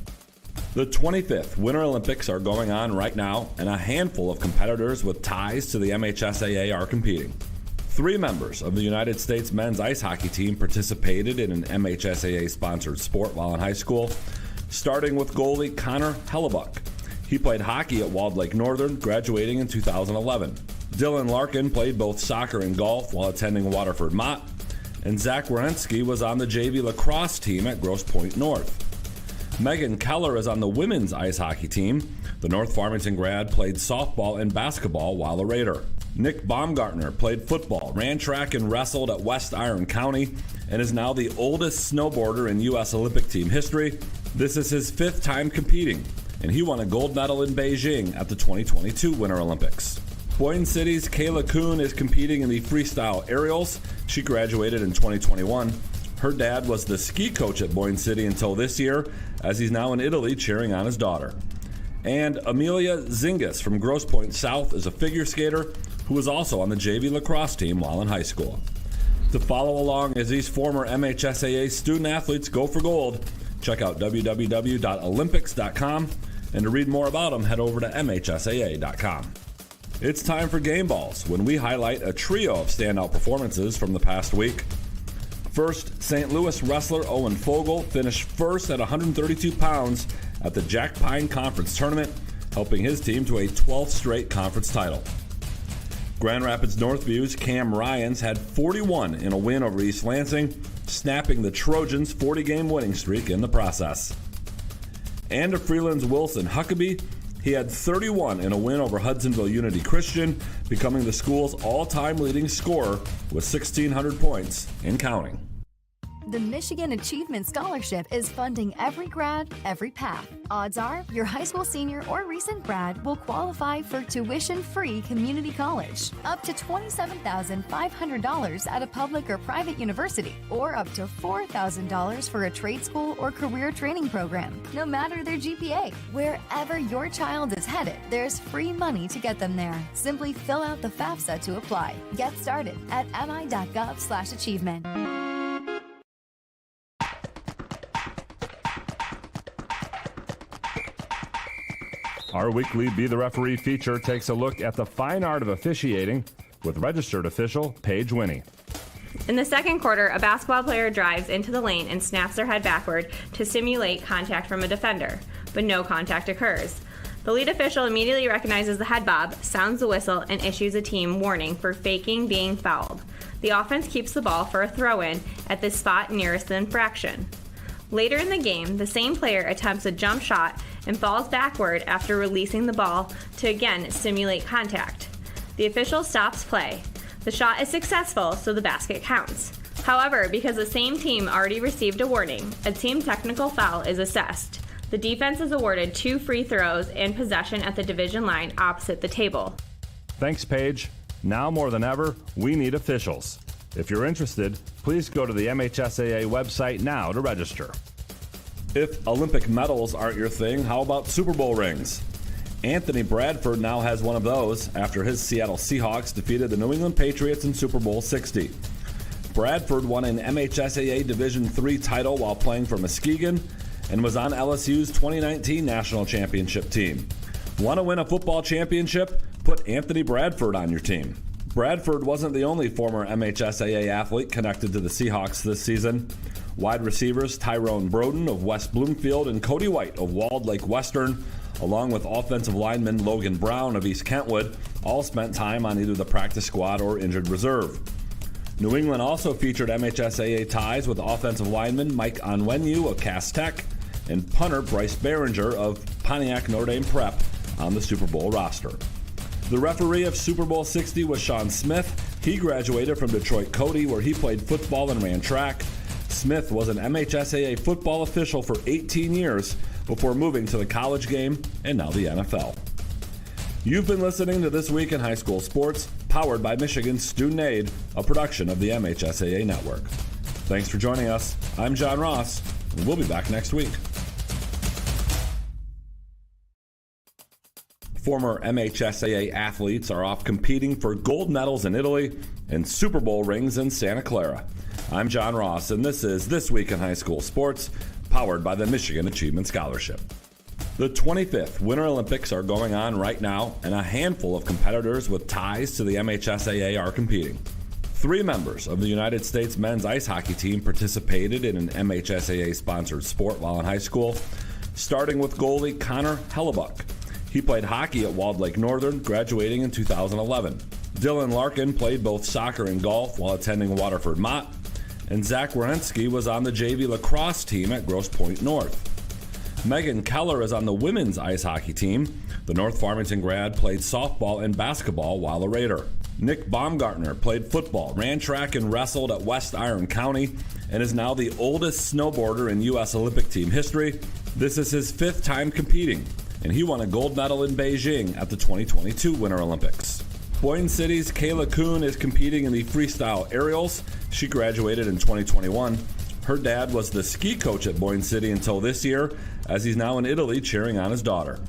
The 25th Winter Olympics are going on right now, and a handful of competitors with ties to the MHSAA are competing. 3 members of the United States men's ice hockey team participated in an MHSAA-sponsored sport while in high school, starting with goalie Connor Hellebuck. He played hockey at Walled Lake Northern, graduating in 2011. Dylan Larkin played both soccer and golf while attending Waterford Mott, and Zach Wierenski was on the JV lacrosse team at Grosse Pointe North. Megan Keller is on the women's ice hockey team. The North Farmington grad played softball and basketball while a Raider. Nick Baumgartner played football, ran track and wrestled at West Iron County, and is now the oldest snowboarder in U.S. Olympic team history. This is his 5th time competing, and he won a gold medal in Beijing at the 2022 Winter Olympics. Boyne City's Kayla Kuhn is competing in the freestyle aerials. She graduated in 2021. Her dad was the ski coach at Boyne City until this year, as he's now in Italy cheering on his daughter. And Amelia Zingis from Grosse Pointe South is a figure skater who was also on the JV lacrosse team while in high school. To follow along as these former MHSAA student athletes go for gold, check out www.olympics.com, and to read more about them, head over to mhsaa.com. It's time for Game Balls, when we highlight a trio of standout performances from the past week. First, St. Louis wrestler Owen Fogel finished first at 132 pounds at the Jack Pine Conference Tournament, helping his team to a 12th straight conference title. Grand Rapids Northview's Cam Ryans had 41 in a win over East Lansing, snapping the Trojans' 40-game winning streak in the process. And to Freeland's Wilson Huckabee, he had 31 in a win over Hudsonville Unity Christian, becoming the school's all-time leading scorer with 1,600 points and counting. The Michigan Achievement Scholarship is funding every grad, every path. Odds are your high school senior or recent grad will qualify for tuition-free community college, up to $27,500 at a public or private university, or up to $4,000 for a trade school or career training program, no matter their GPA. Wherever your child is headed, there's free money to get them there. Simply fill out the FAFSA to apply. Get started at mi.gov/achievement. Our weekly Be the Referee feature takes a look at the fine art of officiating with registered official Paige Winnie. In the second quarter, a basketball player drives into the lane and snaps their head backward to simulate contact from a defender, but no contact occurs. The lead official immediately recognizes the head bob, sounds the whistle, and issues a team warning for faking being fouled. The offense keeps the ball for a throw-in at the spot nearest the infraction. Later in the game, the same player attempts a jump shot and falls backward after releasing the ball to again simulate contact. The official stops play. The shot is successful, so the basket counts. However, because the same team already received a warning, a team technical foul is assessed. The defense is awarded 2 free throws and possession at the division line opposite the table. Thanks, Paige. Now more than ever, we need officials. If you're interested, please go to the MHSAA website now to register. If Olympic medals aren't your thing, how about Super Bowl rings? Anthony Bradford now has one of those after his Seattle Seahawks defeated the New England Patriots in Super Bowl 60. Bradford won an MHSAA Division III title while playing for Muskegon and was on LSU's 2019 national championship team. Want to win a football championship? Put Anthony Bradford on your team. Bradford wasn't the only former MHSAA athlete connected to the Seahawks this season. Wide receivers Tyrone Broden of West Bloomfield and Cody White of Walled Lake Western, along with offensive lineman Logan Brown of East Kentwood, all spent time on either the practice squad or injured reserve. New England also featured MHSAA ties with offensive lineman Mike Onwenu of Cass Tech and punter Bryce Behringer of Pontiac Notre Dame Prep on the Super Bowl roster. The referee of Super Bowl 60 was Sean Smith. He graduated from Detroit Cody, where he played football and ran track. Smith was an MHSAA football official for 18 years before moving to the college game and now the NFL. You've been listening to This Week in High School Sports, powered by Michigan Student Aid, a production of the MHSAA Network. Thanks for joining us. I'm John Ross, and we'll be back next week. Former MHSAA athletes are off competing for gold medals in Italy and Super Bowl rings in Santa Clara. I'm John Ross, and this is This Week in High School Sports, powered by the Michigan Achievement Scholarship. The 25th Winter Olympics are going on right now, and a handful of competitors with ties to the MHSAA are competing. 3 members of the United States men's ice hockey team participated in an MHSAA-sponsored sport while in high school, starting with goalie Connor Hellebuck. He played hockey at Walled Lake Northern, graduating in 2011. Dylan Larkin played both soccer and golf while attending Waterford Mott, and Zach Wierenski was on the JV lacrosse team at Grosse Pointe North. Megan Keller is on the women's ice hockey team. The North Farmington grad played softball and basketball while a Raider. Nick Baumgartner played football, ran track, and wrestled at West Iron County, and is now the oldest snowboarder in U.S. Olympic team history. This is his 5th time competing, and he won a gold medal in Beijing at the 2022 Winter Olympics. Boyne City's Kayla Kuhn is competing in the freestyle aerials. She graduated in 2021. Her dad was the ski coach at Boyne City until this year, as he's now in Italy cheering on his daughter.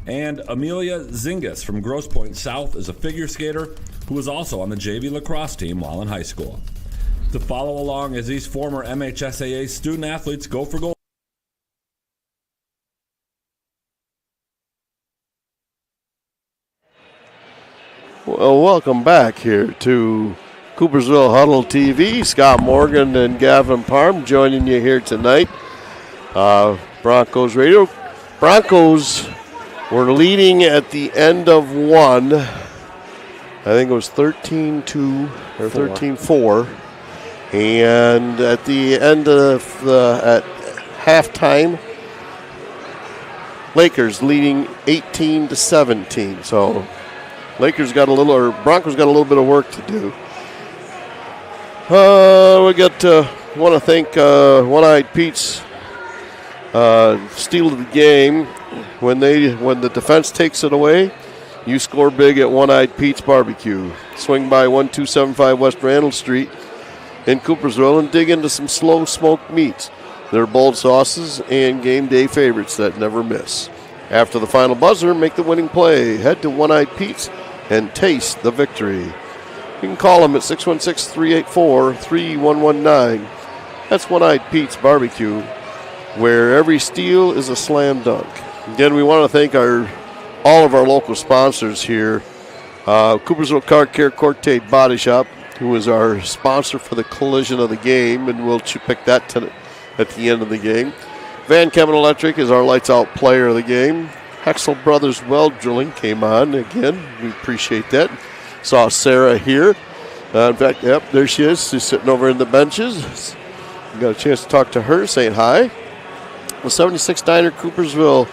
And Amelia Zingas from Grosse Pointe South is a figure skater who was also on the JV lacrosse team while in high school. To follow along as these former MHSAA student athletes go for gold. Well, welcome back here to Coopersville Huddle TV. Scott Morgan and Gavin Parm joining you here tonight. Broncos Radio. Broncos were leading at the end of one. I think it was 13-2 or 13-4. And at the end of at halftime, Lakers leading 18-17. So Broncos got a little bit of work to do. Want to thank One-Eyed Pete's steal of the game. When the defense takes it away, you score big at One-Eyed Pete's Barbecue. Swing by 1275 West Randall Street in Coopersville and dig into some slow smoked meats. They're bold sauces and game day favorites that never miss. After the final buzzer, make the winning play. Head to One-Eyed Pete's and taste the victory. You can call them at 616-384-3119. That's One-Eyed Pete's Barbecue, where every steal is a slam dunk. Again, we want to thank all of our local sponsors here. Coopersville Car Care Corte Body Shop, who is our sponsor for the collision of the game, and we'll pick that at the end of the game. Van Kemen Electric is our lights-out player of the game. Hexel Brothers Well Drilling came on again. We appreciate that. Saw Sarah here. In fact, yep, there she is. She's sitting over in the benches. Got a chance to talk to her, saying hi. The 76 Diner Coopersville,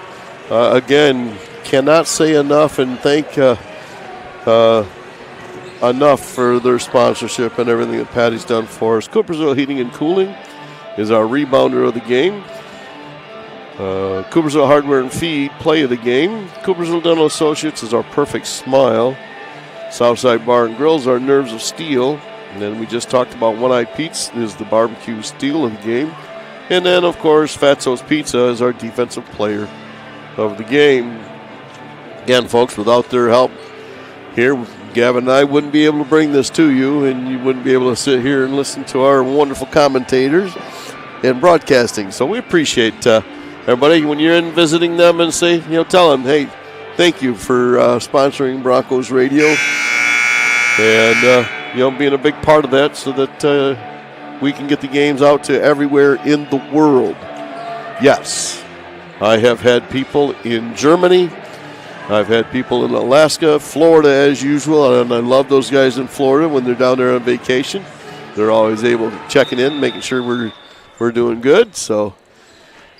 again, cannot say enough and thank enough for their sponsorship and everything that Patty's done for us. Coopersville Heating and Cooling is our rebounder of the game. Coopersville Hardware and Feed, play of the game. Coopersville Dental Associates is our perfect smile. Southside Bar and Grill is our nerves of steel. And then we just talked about One-Eyed Pete's is the barbecue steal of the game. And then, of course, Fatso's Pizza is our defensive player of the game. Again, folks, without their help here, Gavin and I wouldn't be able to bring this to you, and you wouldn't be able to sit here and listen to our wonderful commentators and broadcasting. So we appreciate everybody, when you're in visiting them, and say, tell them, hey, thank you for sponsoring Broncos Radio and, being a big part of that so that we can get the games out to everywhere in the world. Yes, I have had people in Germany. I've had people in Alaska, Florida as usual, and I love those guys in Florida when they're down there on vacation. They're always able to checking in, making sure we're doing good. So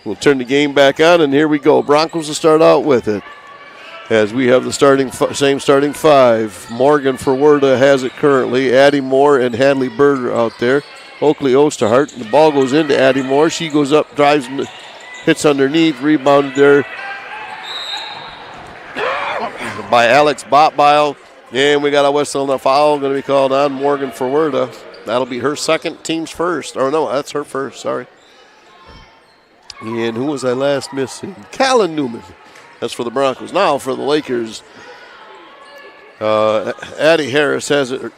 we'll turn the game back on, and here we go. Broncos will start out with it as we have the same starting five. Morgan for Werda has it currently. Addie Moore and Hadley Berger out there. Oakley Osterhart. The ball goes into Addie Moore. She goes up, drives, hits underneath, rebounded there by Alex Botbile. And we got a whistle and a foul going to be called on Morgan for Werda. That'll be her second, team's first. Or no, that's her first, sorry. And who was I last missing? Callan Newman. That's for the Broncos. Now for the Lakers, Addie Harris has it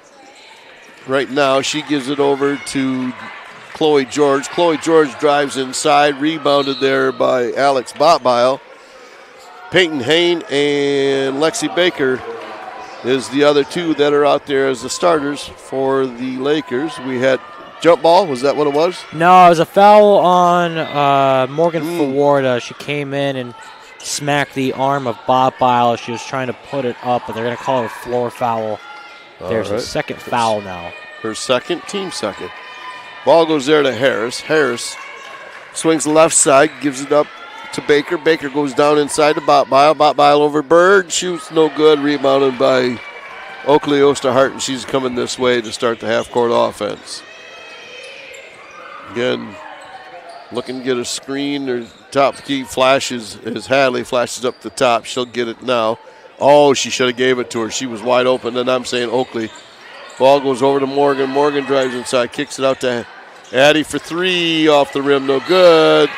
right now. She gives it over to Chloe George. Chloe George drives inside, rebounded there by Alex Botbile. Peyton Hain and Lexi Baker is the other two that are out there as the starters for the Lakers. We had jump ball. Was that what it was? No, it was a foul on Morgan Fawarda. She came in and smacked the arm of Botbile. She was trying to put it up, but they're going to call it a floor foul. There's a second foul now. Her second, team second. Ball goes there to Harris. Harris swings left side, gives it up to Baker. Baker goes down inside to Botbile. Botbile over Bird. Shoots no good. Rebounded by Oakley Osterhart, and she's coming this way to start the half-court offense. Again, looking to get a screen. Or top key flashes as Hadley flashes up the top. She'll get it now. Oh, she should have gave it to her. She was wide open, and I'm saying Oakley. Ball goes over to Morgan. Morgan drives inside, kicks it out to Addie for 3 off the rim, no good.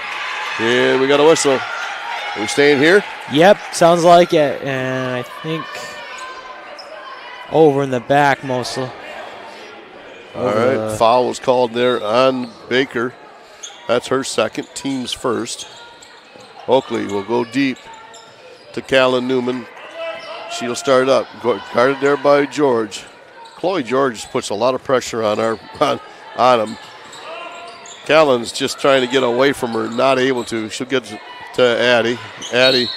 And we got a whistle. Are we staying here? Yep, sounds like it. And I think over in the back mostly. All right, foul was called there on Baker. That's her second, team's first. Oakley will go deep to Callan Newman. She'll start up, guarded there by George. Chloe George puts a lot of pressure on him. Callan's just trying to get away from her, not able to. She'll get to Addie. Addie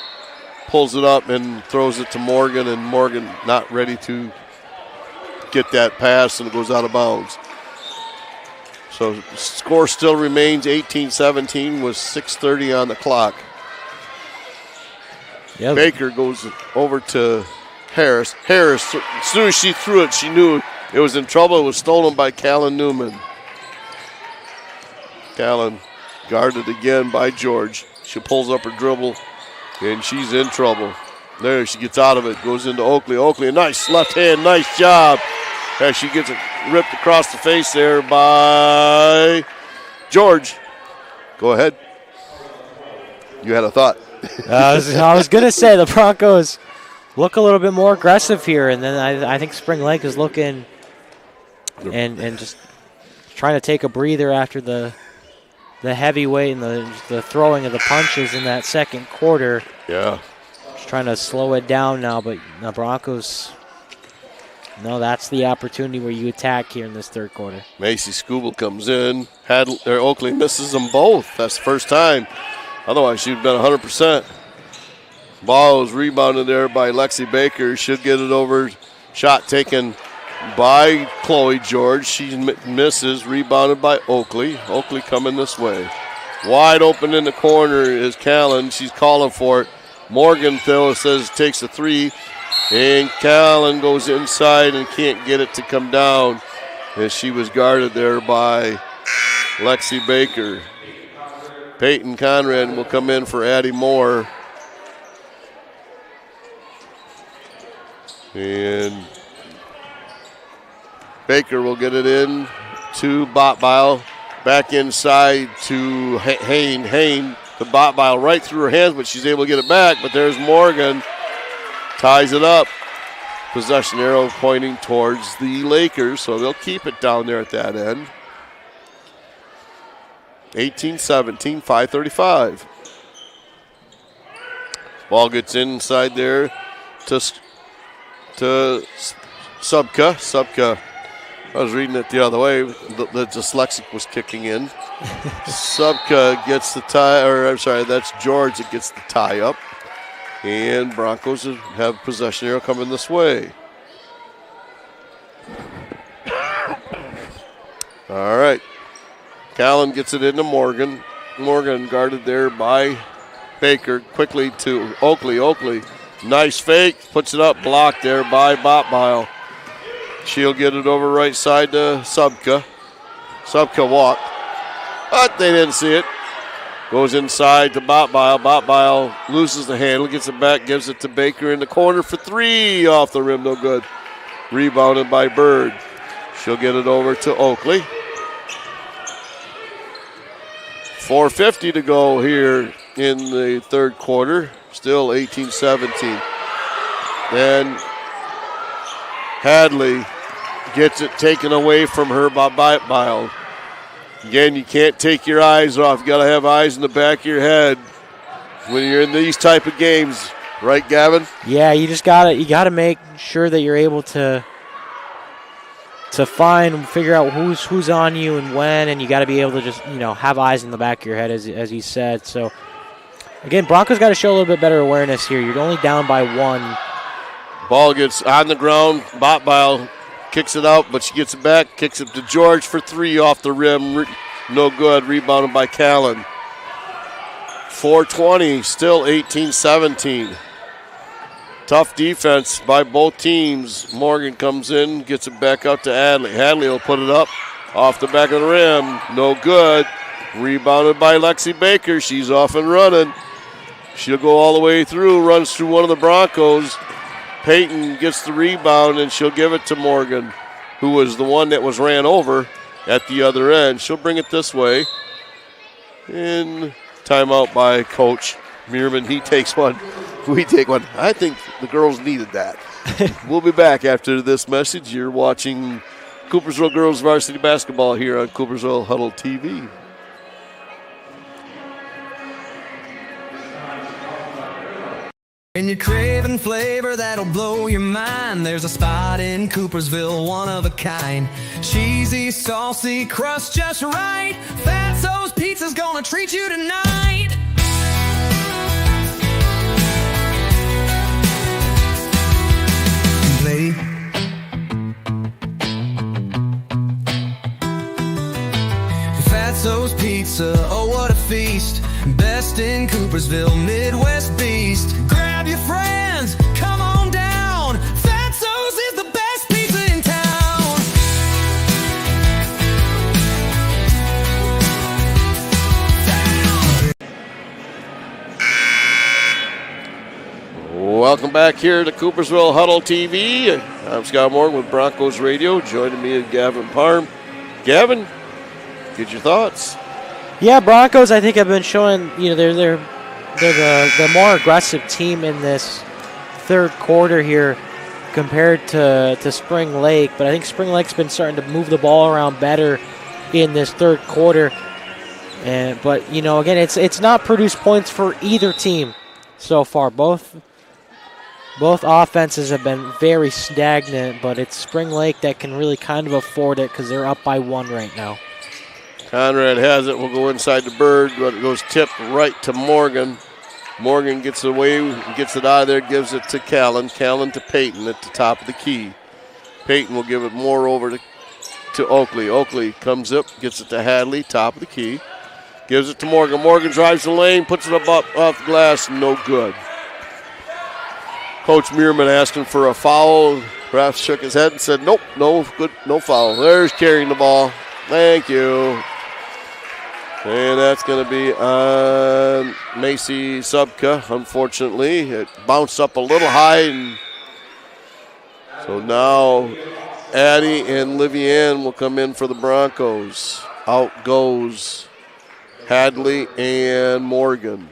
pulls it up and throws it to Morgan, and Morgan not ready to get that pass, and it goes out of bounds. So score still remains 18-17 with 6:30 on the clock. Yep. Baker goes over to Harris. Harris, as soon as she threw it, she knew it was in trouble. It was stolen by Callan Newman. Callan guarded again by George. She pulls up her dribble, and she's in trouble. There, she gets out of it, goes into Oakley. Oakley, a nice left hand, nice job. As she gets it ripped across the face there by George. Go ahead. You had a thought. I was going to say the Broncos look a little bit more aggressive here, and then I think Spring Lake is looking and just trying to take a breather after the heavy weight and the throwing of the punches in that second quarter. Yeah. Just trying to slow it down now, but the Broncos, no, that's the opportunity where you attack here in this third quarter. Macy Scooble comes in. Oakley misses them both. That's the first time. Otherwise, she'd been 100%. Ball was rebounded there by Lexi Baker. Should get it over. Shot taken by Chloe George. She misses. Rebounded by Oakley. Oakley coming this way. Wide open in the corner is Callan. She's calling for it. Morgan, though, says takes a 3. And Callan goes inside and can't get it to come down as she was guarded there by Lexi Baker. Peyton Conrad will come in for Addie Moore. And Baker will get it in to Botbile. Back inside to Hain. Hain, the Botbile right through her hands, but she's able to get it back. But there's Morgan. Ties it up. Possession arrow pointing towards the Lakers, so they'll keep it down there at that end. 18-17, 5:35. Ball gets inside there to Subka. Subka, I was reading it the other way. The dyslexic was kicking in. Subka gets the tie, or I'm sorry, that's George that gets the tie up. And Broncos have possession arrow coming this way. All right. Callan gets it into Morgan. Morgan guarded there by Baker. Quickly to Oakley. Oakley, nice fake. Puts it up. Blocked there by Botbile. She'll get it over right side to Subka. Subka walked. But they didn't see it. Goes inside to Botbile. Botbile loses the handle. Gets it back. Gives it to Baker in the corner for 3. Off the rim. No good. Rebounded by Bird. She'll get it over to Oakley. 4:50 to go here in the third quarter. Still 18-17. Then Hadley gets it taken away from her by Botbile. Again, you can't take your eyes off. You got to have eyes in the back of your head when you're in these type of games, right, Gavin? Yeah, you gotta make sure that you're able to find and figure out who's on you and when, and you got to be able to just have eyes in the back of your head, as he said. So again, Broncos got to show a little bit better awareness here. You're only down by 1. Ball gets on the ground. Botbile kicks it out, but she gets it back. Kicks it to George for 3 off the rim. No good. Rebounded by Callan. 4:20. Still 18-17. Tough defense by both teams. Morgan comes in, gets it back up to Hadley. Hadley will put it up off the back of the rim. No good. Rebounded by Lexi Baker. She's off and running. She'll go all the way through, runs through one of the Broncos. Peyton gets the rebound, and she'll give it to Morgan, who was the one that was ran over. at the other end. She'll bring it this way. And timeout by Coach Meerman. He takes one. We take one. I think the girls needed that. We'll be back after this message. You're watching Coopersville Girls Varsity Basketball here on Coopersville Huddle TV. When you're craving flavor that'll blow your mind, there's a spot in Coopersville, one of a kind. Cheesy, saucy, crust just right. Fatso's Pizza's gonna treat you tonight. Play. Fatso's Pizza, oh what a feast. Best in Coopersville, Midwest Beast. Grab your friends, come on down. Fatso's is the best pizza in town. Welcome back here to Coopersville Huddle TV. I'm Scott Morgan with Broncos Radio. Joining me is Gavin Parm. Gavin, get your thoughts. Yeah, Broncos, I think, have been showing, they're the more aggressive team in this third quarter here compared to Spring Lake. But I think Spring Lake's been starting to move the ball around better in this third quarter. But again, it's not produced points for either team so far. Both offenses have been very stagnant, but it's Spring Lake that can really kind of afford it because they're up by 1 right now. Conrad has it. We'll go inside the Bird, but it goes tipped right to Morgan. Morgan gets away, gets it out of there, gives it to Callan. Callan to Peyton at the top of the key. Peyton will give it more over to Oakley. Oakley comes up, gets it to Hadley, top of the key. Gives it to Morgan. Morgan drives the lane, puts it up off the glass, no good. Coach Meerman asking for a foul. Ref shook his head and said, nope, no good, no foul. There's carrying the ball. Thank you. And that's going to be on Macy Subka, unfortunately. It bounced up a little high. And so now Addie and Livianne will come in for the Broncos. Out goes Hadley and Morgan.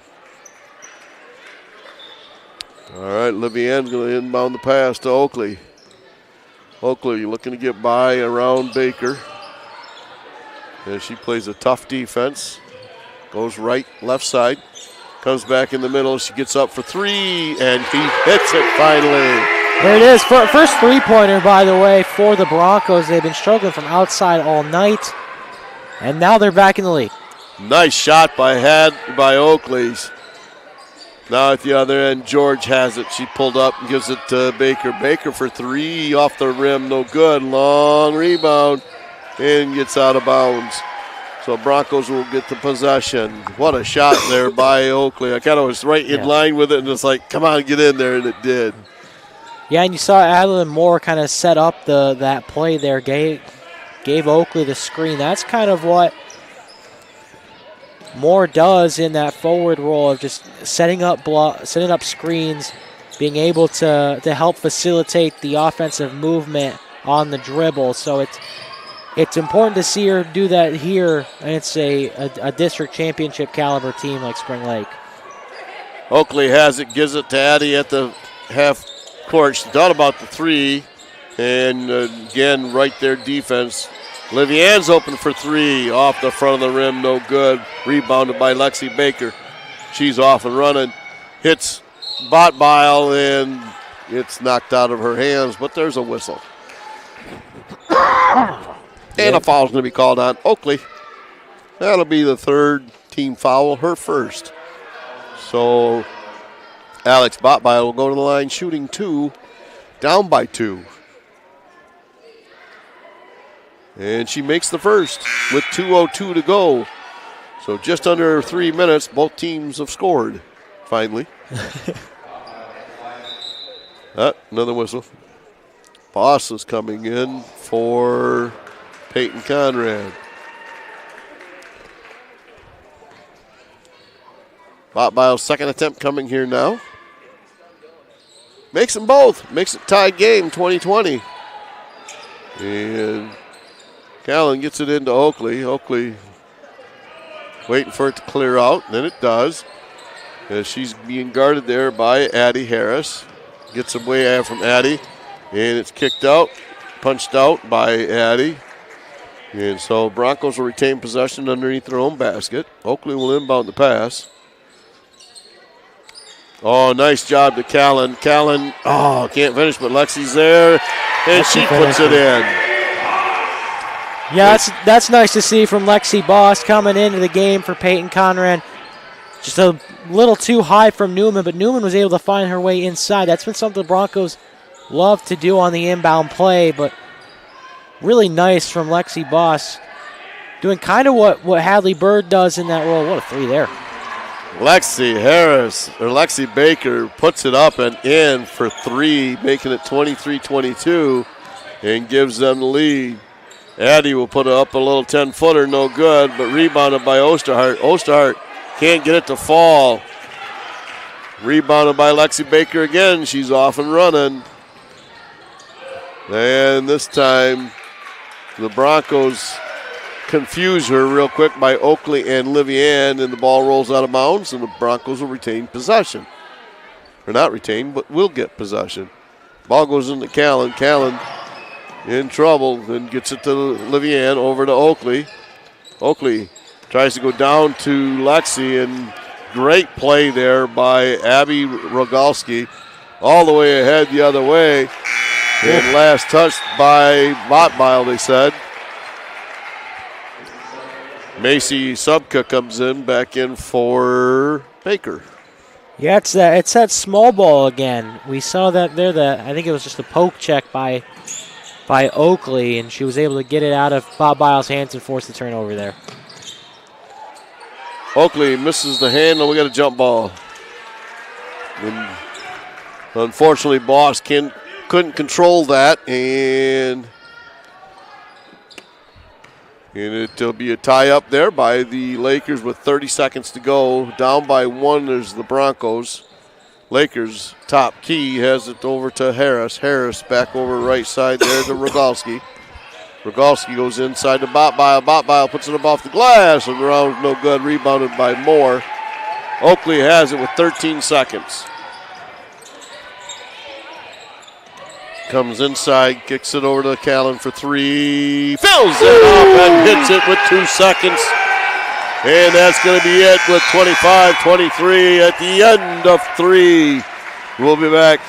All right, Livianne's going to inbound the pass to Oakley. Oakley looking to get by around Baker. And she plays a tough defense. Goes right, left side. Comes back in the middle. She gets up for 3, and he hits it finally. There it is. First three-pointer, by the way, for the Broncos. They've been struggling from outside all night, and now they're back in the league. Nice shot by Oakley's. Now at the other end, George has it. She pulled up and gives it to Baker. Baker for 3 off the rim. No good. Long rebound. And gets out of bounds. So Broncos will get the possession. What a shot there by Oakley. I kind of was right in line with it, and it's like, come on, get in there, and it did. Yeah, and you saw Adeline Moore kind of set up that play there, gave Oakley the screen. That's kind of what Moore does in that forward role of just setting up screens, being able to help facilitate the offensive movement on the dribble. So it's important to see her do that here, and it's a district championship caliber team like Spring Lake. Oakley has it, gives it to Addie at the half court. She thought about the 3, and again, right there, defense. Livianne's open for 3, off the front of the rim, no good. Rebounded by Lexi Baker. She's off and running. Hits Botbile, and it's knocked out of her hands, but there's a whistle. And a foul's going to be called on Oakley. That'll be the 3rd team foul, her first. So Alex Botbile will go to the line shooting 2, down by 2. And she makes the first with 2:02 to go. So just under 3 minutes, both teams have scored, finally. Another whistle. Boss is coming in for Peyton Conrad. Botbile's second attempt coming here now. Makes them both. Makes it tie game 20-20. And Callan gets it into Oakley. Oakley waiting for it to clear out, and then it does. As she's being guarded there by Addie Harris. Gets away from Addie, and it's kicked out, punched out by Addie. And so Broncos will retain possession underneath their own basket. Oakley will inbound the pass. Oh, nice job to Callan. Callan, can't finish, but Lexi's there, and she puts it in. Yeah, that's nice to see from Lexi Boss coming into the game for Peyton Conrad. Just a little too high from Newman, but Newman was able to find her way inside. That's been something the Broncos love to do on the inbound play, but really nice from Lexi Boss. Doing kind of what Hadley Bird does in that role. What a three there. Lexi Baker puts it up and in for three, making it 23-22 and gives them the lead. Addie will put up a little 10-footer, no good, but rebounded by Osterhart. Osterhart can't get it to fall. Rebounded by Lexi Baker again. She's off and running. And this time, the Broncos confuse her real quick by Oakley and Livian, and the ball rolls out of bounds, and the Broncos will retain possession. Or not retain, but will get possession. Ball goes into Callan. Callan in trouble, then gets it to Livian, over to Oakley. Oakley tries to go down to Lexi, and great play there by Abby Rogalski. All the way ahead the other way. And last touched by Botbile, they said. Macy Subka comes in, back in for Baker. Yeah, it's that small ball again. We saw that there. I think it was just a poke check by Oakley, and she was able to get it out of Bob Biles' hands and force the turnover there. Oakley misses the handle. We got a jump ball. And unfortunately, Boss couldn't control that, and it'll be a tie up there by the Lakers with 30 seconds to go. Down by one, there's the Broncos. Lakers top key has it over to Harris. Harris back over right side there to Rogalski. Rogalski goes inside to Botbile. Botbile puts it up off the glass. And around no good. Rebounded by Moore. Oakley has it with 13 seconds. Comes inside, kicks it over to Callan for three. Fills it up and hits it with 2 seconds. And that's going to be it with 25-23 at the end of three. We'll be back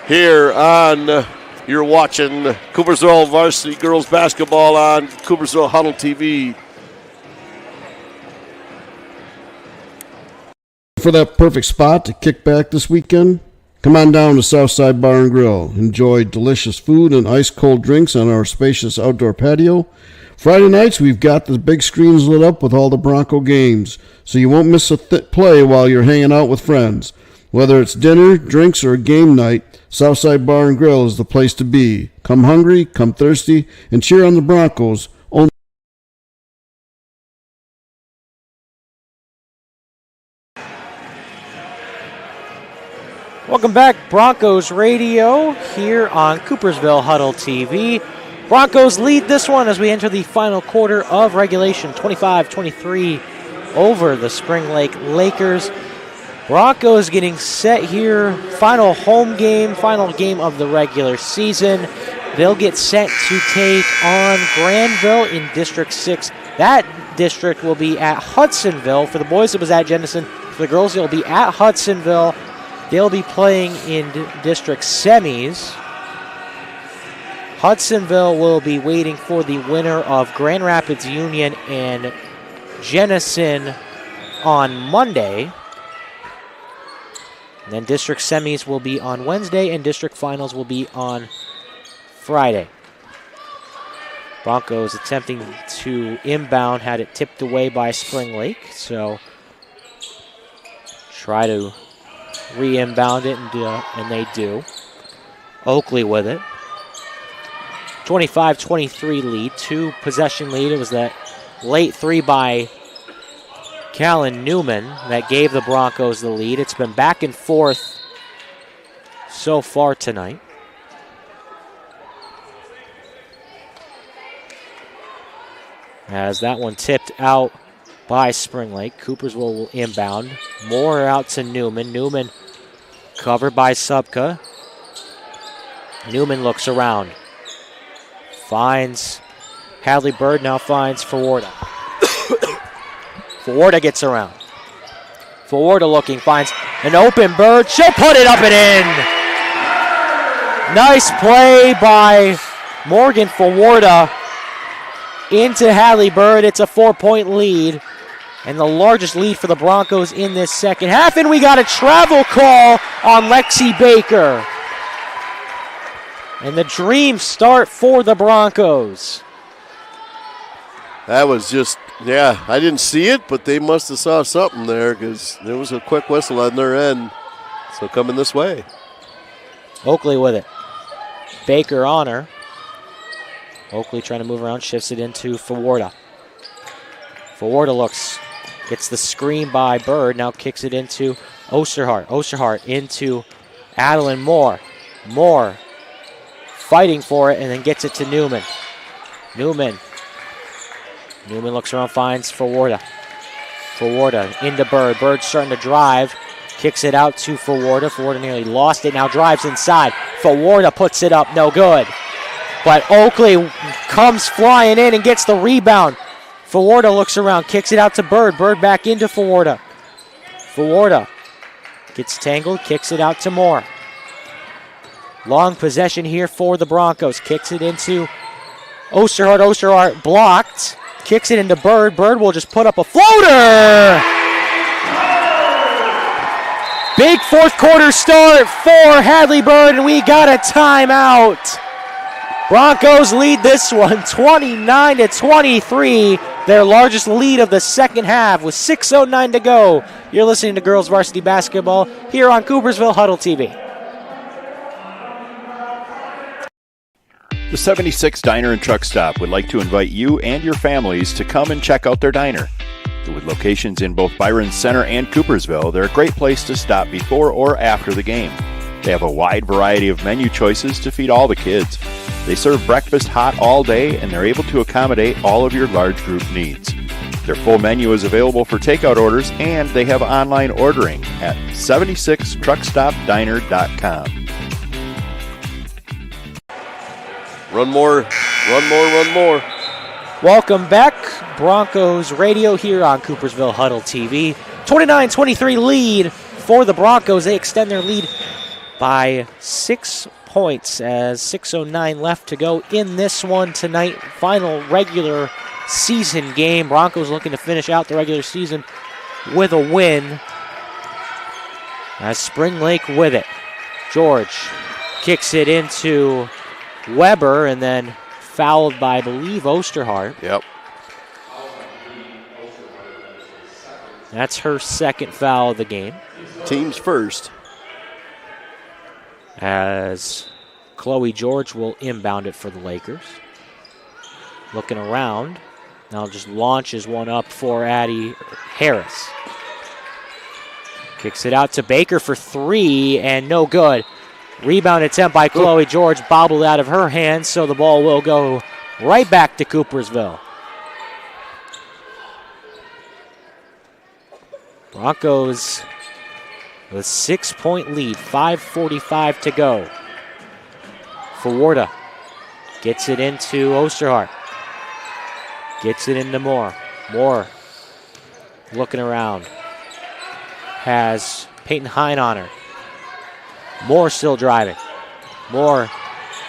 here on, you're watching Coopersville Varsity Girls Basketball on Coopersville Huddle TV. For that perfect spot to kick back this weekend, come on down to Southside Bar and Grill. Enjoy delicious food and ice-cold drinks on our spacious outdoor patio. Friday nights, we've got the big screens lit up with all the Bronco games, so you won't miss a play while you're hanging out with friends. Whether it's dinner, drinks, or a game night, Southside Bar and Grill is the place to be. Come hungry, come thirsty, and cheer on the Broncos. Welcome back, Broncos Radio, here on Coopersville Huddle TV. Broncos lead this one as we enter the final quarter of regulation, 25-23 over the Spring Lake Lakers. Broncos getting set here, final home game, final game of the regular season. They'll get set to take on Granville in District 6. That district will be at Hudsonville. For the boys, it was at Jennison. For the girls, it'll be at Hudsonville. They'll be playing in district semis. Hudsonville will be waiting for the winner of Grand Rapids Union and Jennison on Monday. And then district semis will be on Wednesday, and district finals will be on Friday. Broncos attempting to inbound, had it tipped away by Spring Lake, so try to re-inbound it, and they do. Oakley with it. 25-23 lead, 2-possession lead. It was that late three by Callan Newman that gave the Broncos the lead. It's been back and forth so far tonight. As that one tipped out by Spring Lake. Coopersville will inbound. Moore out to Newman. Newman covered by Subka. Newman looks around. Finds Hadley Bird, now finds Fawarda. Fawarda gets around. Fawarda looking, finds an open Bird. She'll put it up and in. Nice play by Morgan Fawarda into Hadley Bird. It's a 4-point lead and the largest lead for the Broncos in this second half. And we got a travel call on Lexi Baker. And the dream start for the Broncos. That was just, yeah, I didn't see it, but they must have saw something there because there was a quick whistle on their end. So coming this way. Oakley with it. Baker on her. Oakley trying to move around, shifts it into Fawarda. Fawarda looks, gets the screen by Bird, now kicks it into Osterhart. Osterhart into Adeline Moore. Moore fighting for it and then gets it to Newman. Newman looks around, finds Fawarda. Fawarda into Bird. Bird starting to drive. Kicks it out to Fawarda. Fawarda nearly lost it. Now drives inside. Fawarda puts it up. No good. But Oakley comes flying in and gets the rebound. Fawarda looks around. Kicks it out to Bird. Bird back into Fawarda. Fawarda gets tangled. Kicks it out to Moore. Long possession here for the Broncos. Kicks it into Osterhart. Osterhart blocked. Kicks it into Bird. Bird will just put up a floater. Big fourth quarter start for Hadley Bird, and we got a timeout. Broncos lead this one 29-23, their largest lead of the second half with 6:09 to go. You're listening to Girls Varsity Basketball here on Coopersville Huddle TV. The 76 Diner and Truck Stop would like to invite you and your families to come and check out their diner. With locations in both Byron Center and Coopersville, they're a great place to stop before or after the game. They have a wide variety of menu choices to feed all the kids. They serve breakfast hot all day, and they're able to accommodate all of your large group needs. Their full menu is available for takeout orders, and they have online ordering at 76truckstopdiner.com. Run more. Welcome back. Broncos Radio here on Coopersville Huddle TV. 29-23 lead for the Broncos. They extend their lead by 6 points as 6:09 left to go in this one tonight. Final regular season game. Broncos looking to finish out the regular season with a win. As Spring Lake with it. George kicks it into Weber and then fouled by, I believe, Osterhart. Yep. That's her second foul of the game. Team's first. As Chloe George will inbound it for the Lakers. Looking around. Now just launches one up for Addie Harris. Kicks it out to Baker for three and no good. Rebound attempt by Chloe George, bobbled out of her hands, so the ball will go right back to Coopersville. Broncos with 6-point lead, 5:45 to go. Fawarda gets it into Osterhart. Gets it into Moore. Moore looking around. Has Peyton Hine on her. Moore still driving. Moore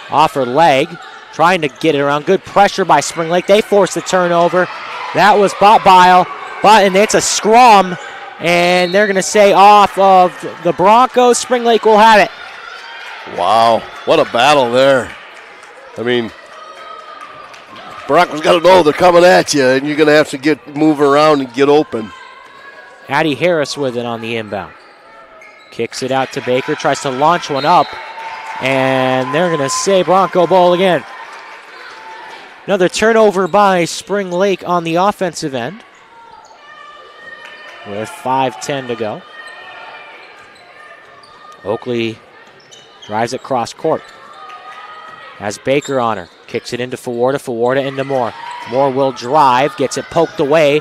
off her leg, trying to get it around. Good pressure by Spring Lake. They force the turnover. That was Botbile, and it's a scrum, and they're going to say off of the Broncos. Spring Lake will have it. Wow, what a battle there. I mean, Broncos got to know they're coming at you, and you're going to have to move around and get open. Addie Harris with it on the inbound. Kicks it out to Baker, tries to launch one up, and they're going to say Bronco ball again. Another turnover by Spring Lake on the offensive end with 5:10 to go. Oakley drives it cross court. Has Baker on her. Kicks it into Fawarda. Fawarda into Moore. Moore will drive, gets it poked away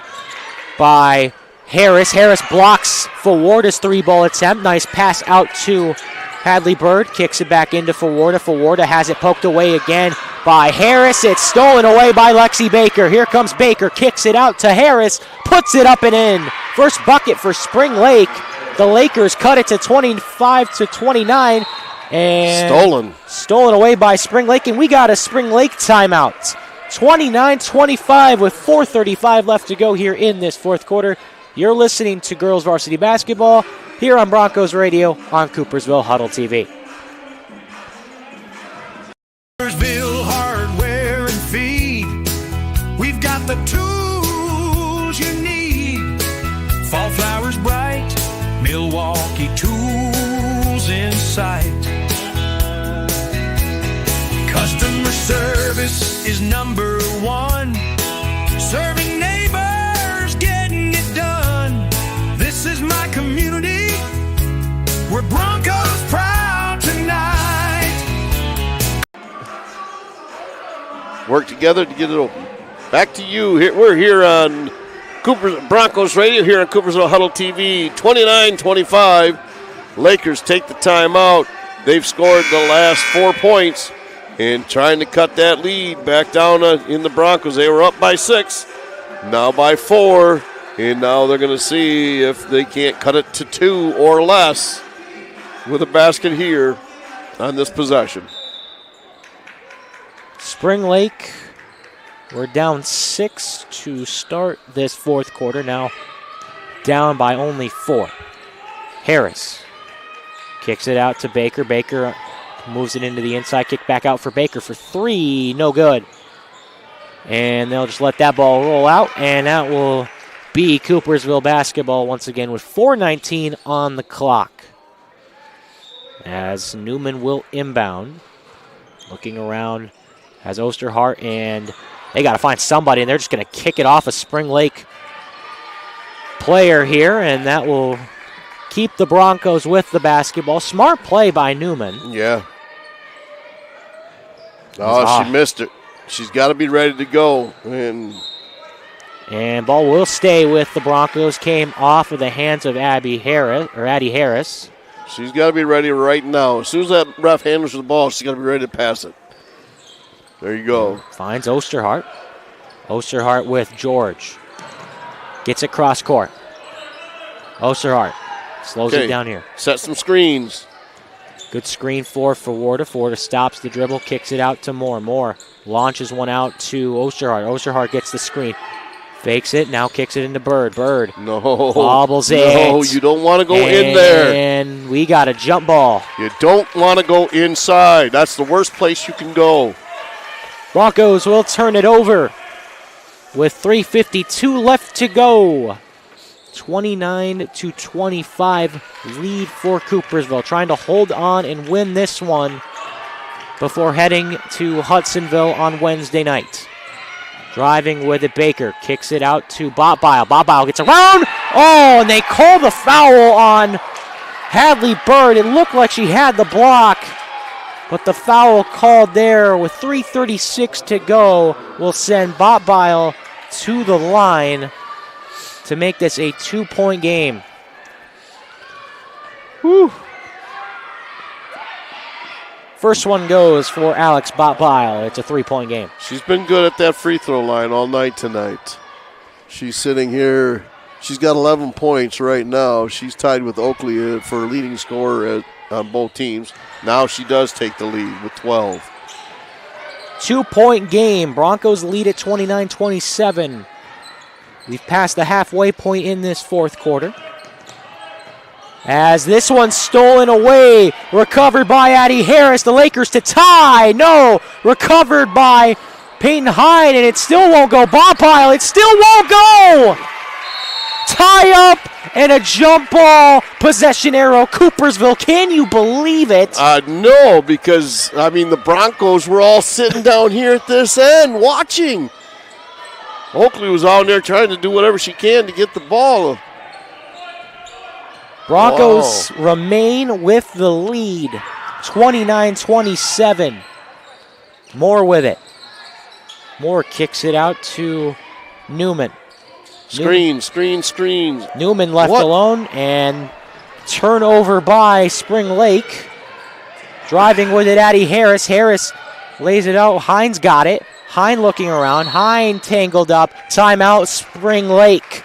by Harris. Harris blocks Fawarda's 3-ball attempt. Nice pass out to Hadley Bird. Kicks it back into Fawarda. Fawarda has it poked away again by Harris. It's stolen away by Lexi Baker. Here comes Baker. Kicks it out to Harris. Puts it up and in. First bucket for Spring Lake. The Lakers cut it to 25-29. And stolen away by Spring Lake. And we got a Spring Lake timeout. 29-25 with 4:35 left to go here in this fourth quarter. You're listening to Girls Varsity Basketball here on Broncos Radio on Coopersville Huddle TV. Coopersville Hardware and Feed. We've got the tools you need. Fall flowers bright, Milwaukee tools in sight. Customer service is number one. Serving neighbors, getting it done. This is my community. We're Broncos proud tonight. Work together to get it open. Back to you. We're here on Broncos Radio here on Coopersville Huddle TV. 29-25. Lakers take the timeout. They've scored the last 4 points and trying to cut that lead back down in the Broncos. They were up by 6, now by 4, and now they're going to see if they can't cut it to 2 or less with a basket here on this possession. Spring Lake, we're down 6 to start this fourth quarter. Now down by only 4. Harris kicks it out to Baker. Baker moves it into the inside. Kick back out for Baker for 3. No good. And they'll just let that ball roll out. And that will be Coopersville basketball once again with 4:19 on the clock. As Newman will inbound. Looking around has Osterhart. And they got to find somebody. And they're just going to kick it off a Spring Lake player here. And that will keep the Broncos with the basketball. Smart play by Newman. Yeah. Oh, she missed it. She's got to be ready to go. And ball will stay with the Broncos. Came off of the hands of Addie Harris. She's got to be ready right now. As soon as that ref handles the ball, she's got to be ready to pass it. There you go. Finds Osterhart. Osterhart with George. Gets it cross court. Osterhart slows it down here. Set some screens. Good screen for Fawarda. Fawarda stops the dribble, kicks it out to Moore. Moore launches one out to Osterhart. Osterhart gets the screen. Fakes it, now kicks it into Bird. Bird bobbles it. No, you don't want to go in there. And we got a jump ball. You don't want to go inside. That's the worst place you can go. Broncos will turn it over with 3:52 left to go. 29-25 lead for Coopersville. Trying to hold on and win this one before heading to Hudsonville on Wednesday night. Driving with it, Baker kicks it out to Botbile. Botbile gets around. Oh, and they call the foul on Hadley Bird. It looked like she had the block, but the foul called there with 3:36 to go will send Botbile to the line to make this a 2-point game. Whew. First one goes for Alex Botbile. It's a 3-point game. She's been good at that free throw line all night tonight. She's sitting here. She's got 11 points right now. She's tied with Oakley for leading scorer on both teams. Now she does take the lead with 12. 2-point game. Broncos lead at 29-27. We've passed the halfway point in this fourth quarter. As this one's stolen away, recovered by Addie Harris. The Lakers to tie. No, recovered by Peyton Hyde, and it still won't go. Botpile, it still won't go. Tie up and a jump ball. Possession arrow, Coopersville. Can you believe it? No, because, the Broncos were all sitting down here at this end watching. Oakley was out there trying to do whatever she can to get the ball. Broncos remain with the lead, 29-27. Moore with it. Moore kicks it out to Newman. Screen. Newman left alone, and turnover by Spring Lake. Driving with it, Addie Harris. Harris lays it out. Hines got it. Hine looking around. Hine tangled up. Timeout, Spring Lake.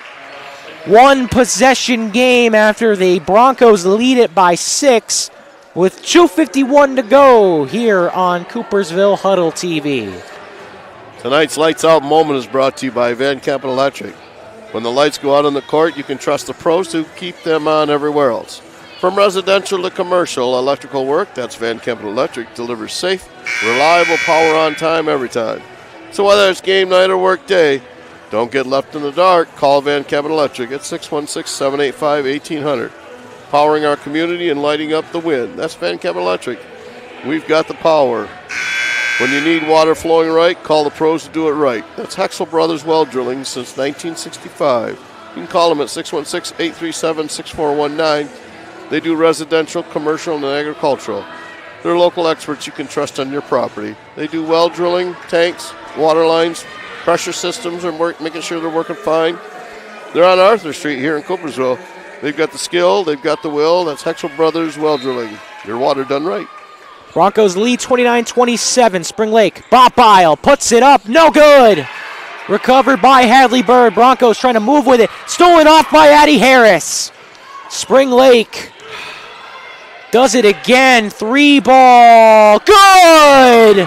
One possession game after the Broncos lead it by 6 with 2:51 to go here on Coopersville Huddle TV. Tonight's Lights Out moment is brought to you by Van Kempen Electric. When the lights go out on the court, you can trust the pros to keep them on everywhere else. From residential to commercial electrical work, that's Van Kempen Electric. Delivers safe, reliable power on time every time. So whether it's game night or work day, don't get left in the dark. Call Van Kempen Electric at 616-785-1800. Powering our community and lighting up the win. That's Van Kempen Electric. We've got the power. When you need water flowing right, call the pros to do it right. That's Hexel Brothers Well Drilling since 1965. You can call them at 616-837-6419. They do residential, commercial, and agricultural. They're local experts you can trust on your property. They do well drilling, tanks, water lines, pressure systems, and making sure they're working fine. They're on Arthur Street here in Coopersville. They've got the skill, they've got the will. That's Hexel Brothers Well Drilling. Your water done right. Broncos lead 29-27. Spring Lake. Botbile puts it up. No good. Recovered by Hadley Bird. Broncos trying to move with it. Stolen off by Addie Harris. Spring Lake does it again. 3-ball. Good.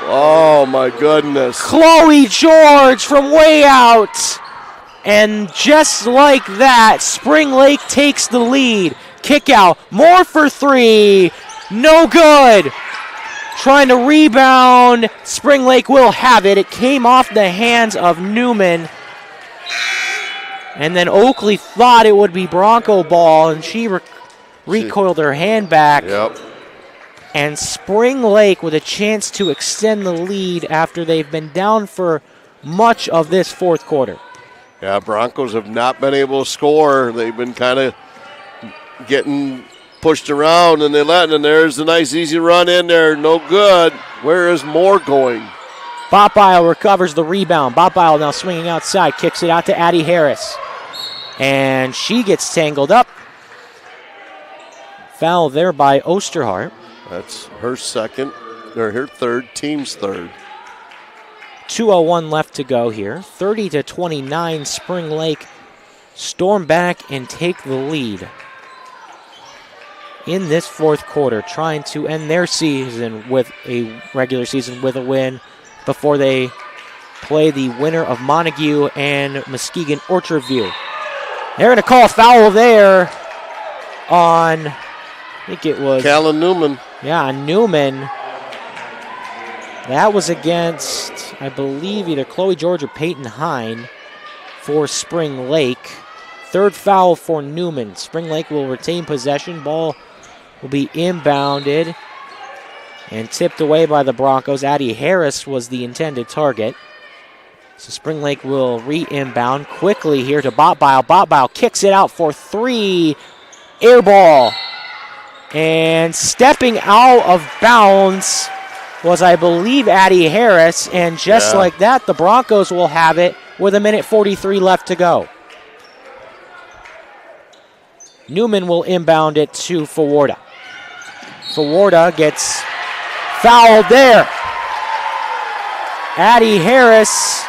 Oh, my goodness. Chloe George from way out. And just like that, Spring Lake takes the lead. Kick out. Moore for 3. No good. Trying to rebound. Spring Lake will have it. It came off the hands of Newman. And then Oakley thought it would be Bronco ball, and she recoiled her hand back. Yep. And Spring Lake with a chance to extend the lead after they've been down for much of this fourth quarter. Yeah, Broncos have not been able to score. They've been kind of getting pushed around, and there's a nice easy run in there. No good. Where is Moore going? Botbile recovers the rebound. Botbile now swinging outside. Kicks it out to Addie Harris. And she gets tangled up. Foul there by Osterhart. That's her second, or her third, team's third. 2:01 left to go here. 30-29, Spring Lake storm back and take the lead in this fourth quarter, trying to end their season with a regular season with a win before they play the winner of Montague and Muskegon Orchard View. They're going to call a foul there on, I think it was Callan Newman. Yeah, on Newman. That was against, I believe, either Chloe George or Peyton Hine for Spring Lake. Third foul for Newman. Spring Lake will retain possession. Ball will be inbounded and tipped away by the Broncos. Addie Harris was the intended target. So Spring Lake will re-inbound quickly here to Botbile. Botbile kicks it out for 3. Air ball. And stepping out of bounds was, I believe, Addie Harris. And just like that, the Broncos will have it with 1:43 left to go. Newman will inbound it to Fawarda. Fawarda gets fouled there. Addie Harris,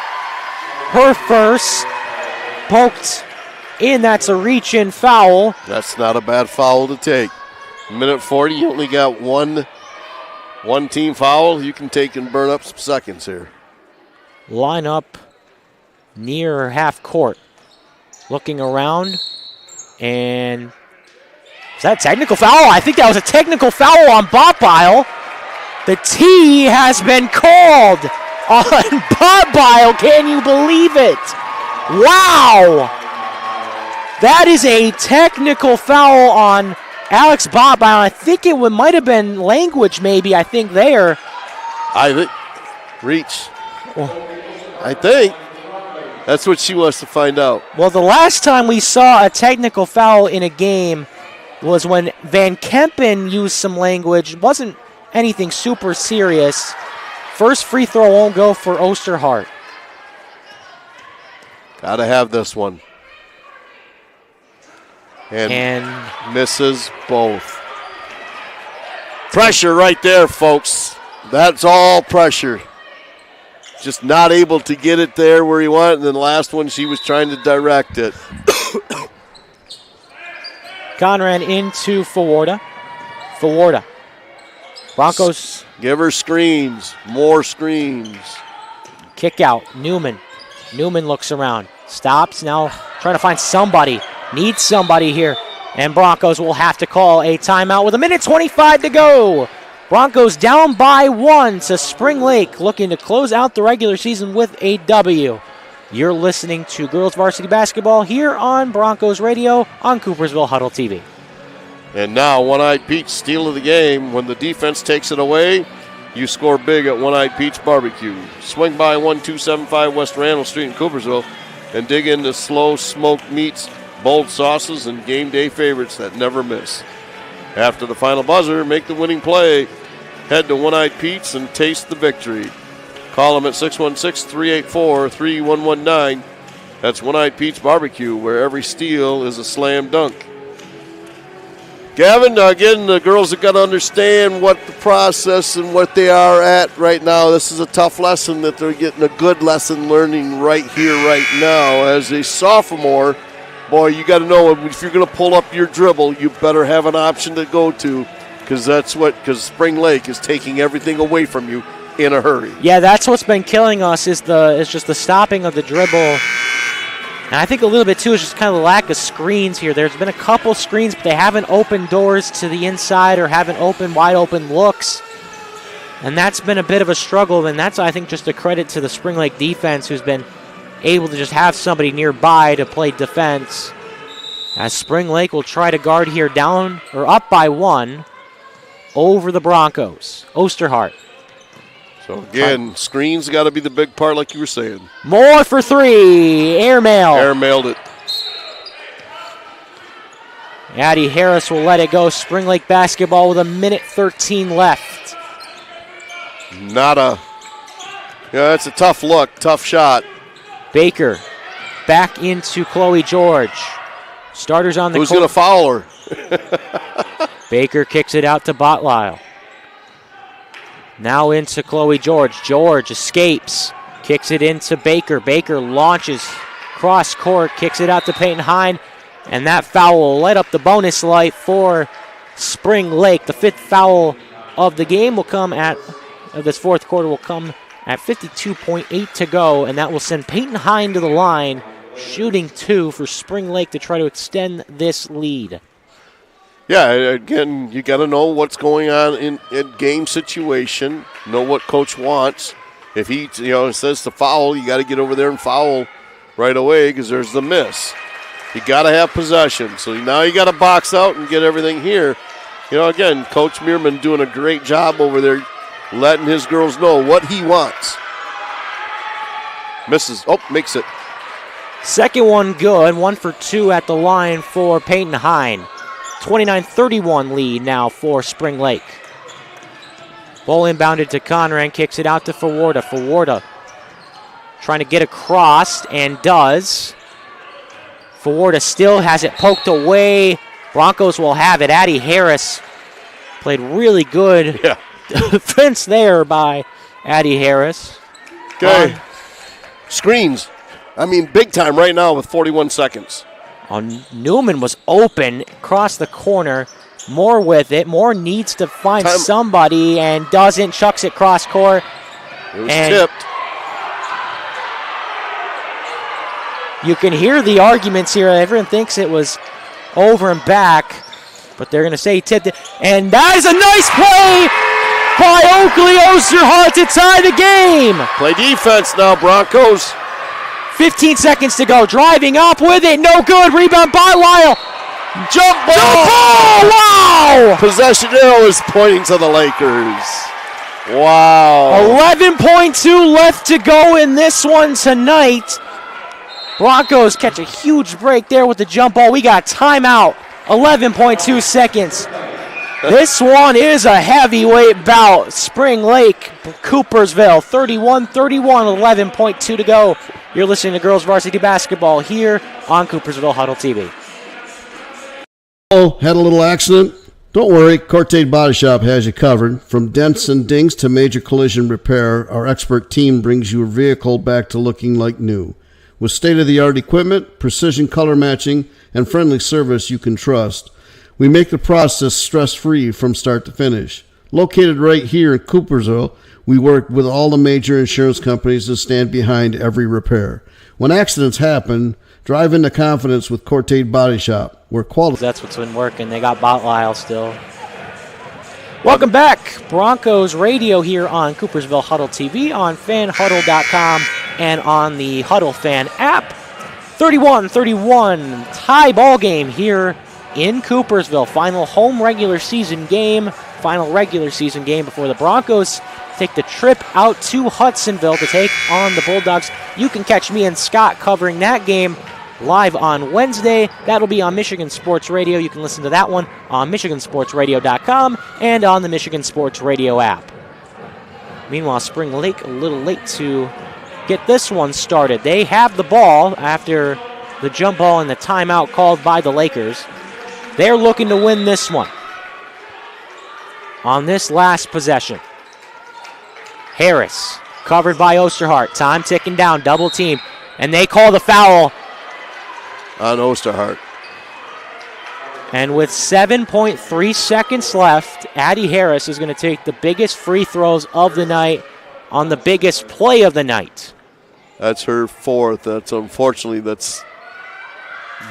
her first, poked in. That's a reach-in foul. That's not a bad foul to take. 1:40, you only got one team foul. You can take and burn up some seconds here. Line up near half court. Looking around. And is that a technical foul? I think that was a technical foul on Botbile. The T has been called on Botbile. Can you believe it? Wow. That is a technical foul on Alex Botbile. I think it might have been language maybe, I think, there. I think. Reach. I think. That's what she wants to find out. Well, the last time we saw a technical foul in a game was when Van Kempen used some language. It wasn't anything super serious. First free throw won't go for Osterhart. Got to have this one. And misses both. Pressure right there, folks. That's all pressure. Just not able to get it there where he wanted. And then the last one, she was trying to direct it. Conran into Fawarda. Fawarda. Broncos. Give her screens. More screens. Kick out. Newman. Newman looks around. Stops. Now trying to find somebody. Needs somebody here. And Broncos will have to call a timeout with 1:25 to go. Broncos down by 1 to Spring Lake, looking to close out the regular season with a W. You're listening to Girls Varsity Basketball here on Broncos Radio on Coopersville Huddle TV. And now One-Eyed Peach, steal of the game. When the defense takes it away, you score big at One-Eyed Peach Barbecue. Swing by 1275 West Randall Street in Coopersville and dig into slow smoked meats, bold sauces, and game day favorites that never miss. After the final buzzer, make the winning play. Head to One-Eyed Pete's and taste the victory. Call them at 616-384-3119. That's One-Eyed Pete's Barbecue, where every steal is a slam dunk. Gavin, again, the girls have got to understand what the process and what they are at right now. This is a tough lesson that they're getting a good lesson learning right here, right now. As a sophomore, boy, you got to know if you're going to pull up your dribble, you better have an option to go to, because Spring Lake is taking everything away from you in a hurry. Yeah, that's what's been killing us is just the stopping of the dribble. And I think a little bit, too, is just kind of the lack of screens here. There's been a couple screens, but they haven't opened doors to the inside or haven't opened wide open looks. And that's been a bit of a struggle, and that's, I think, just a credit to the Spring Lake defense who's been able to just have somebody nearby to play defense. As Spring Lake will try to guard here down or up by 1 over the Broncos. Osterhart. So, again, screens got to be the big part, like you were saying. More for 3. Airmail. Airmailed it. Addie Harris will let it go. Spring Lake basketball with 1:13 left. Yeah, that's a tough look, tough shot. Baker back into Chloe George. Starters on the court. Who's going to foul her? Baker kicks it out to Botlisle. Now into Chloe George. George escapes. Kicks it into Baker. Baker launches cross court. Kicks it out to Peyton Hine. And that foul will light up the bonus light for Spring Lake. The 5th foul of the game of this fourth quarter will come at 52.8 to go. And that will send Peyton Hine to the line, shooting 2 for Spring Lake to try to extend this lead. Yeah, again, you got to know what's going on in game situation, know what coach wants. If he says to foul, you got to get over there and foul right away because there's the miss. You got to have possession. So now you got to box out and get everything here. Again, Coach Meerman doing a great job over there, letting his girls know what he wants. Misses. Oh, makes it. Second one good. 1 for 2 at the line for Peyton Hine. 29-31 lead now for Spring Lake. Ball inbounded to Conran, kicks it out to Fawarda. Fawarda trying to get across and does. Fawarda still has it poked away. Broncos will have it. Addie Harris played really good defense there by Addie Harris. Okay. Screens. Big time right now with 41 seconds. Newman was open across the corner. Moore with it. Moore needs to find somebody and doesn't. Chucks it cross court. It was tipped. You can hear the arguments here. Everyone thinks it was over and back, but they're going to say he tipped it. And that is a nice play by Oakley Osterhart to tie the game. Play defense now, Broncos. 15 seconds to go. Driving up with it. No good. Rebound by Lyle. Jump ball. Wow. Possession arrow is pointing to the Lakers. Wow. 11.2 left to go in this one tonight. Broncos catch a huge break there with the jump ball. We got timeout. 11.2 seconds. This one is a heavyweight bout. Spring Lake, Coopersville, 31-31, 11.2 to go. You're listening to Girls Varsity Basketball here on Coopersville Huddle TV. Oh, had a little accident? Don't worry, Cortate Body Shop has you covered. From dents and dings to major collision repair, our expert team brings your vehicle back to looking like new. With state-of-the-art equipment, precision color matching, and friendly service you can trust, we make the process stress-free from start to finish. Located right here in Coopersville, we work with all the major insurance companies and stand behind every repair. When accidents happen, drive into confidence with Cortate Body Shop, where quality... That's what's been working. They got Bot Lyle still. Welcome back. Broncos Radio here on Coopersville Huddle TV, on fanhuddle.com, and on the Huddle Fan app. 31-31, tie ball game here in Coopersville. Final regular season game before the Broncos take the trip out to Hudsonville to take on the Bulldogs. You can catch me and Scott covering that game live on Wednesday. That'll be on Michigan Sports Radio. You can listen to that one on MichiganSportsRadio.com and on the Michigan Sports Radio app. Meanwhile, Spring Lake a little late to get this one started. They have the ball after the jump ball and the timeout called by the Lakers. They're looking to win this one. On this last possession, Harris covered by Osterhart. Time ticking down, double team, and they call the foul on Osterhart. And with 7.3 seconds left, Addie Harris is going to take the biggest free throws of the night on the biggest play of the night. That's her fourth. Unfortunately, that's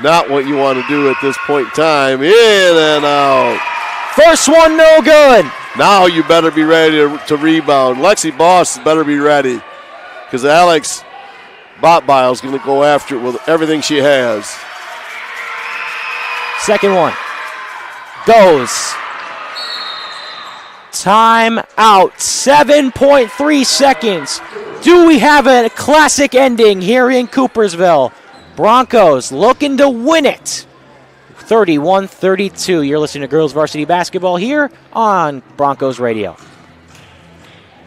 not what you want to do at this point in time. In and out. First one, no good. Now you better be ready to rebound. Lexi Boss better be ready, because Alex Botbile is going to go after it with everything she has. Second one goes. Time out. 7.3 seconds. Do we have a classic ending here in Coopersville? Broncos looking to win it. 31-32. You're listening to Girls Varsity Basketball here on Broncos Radio.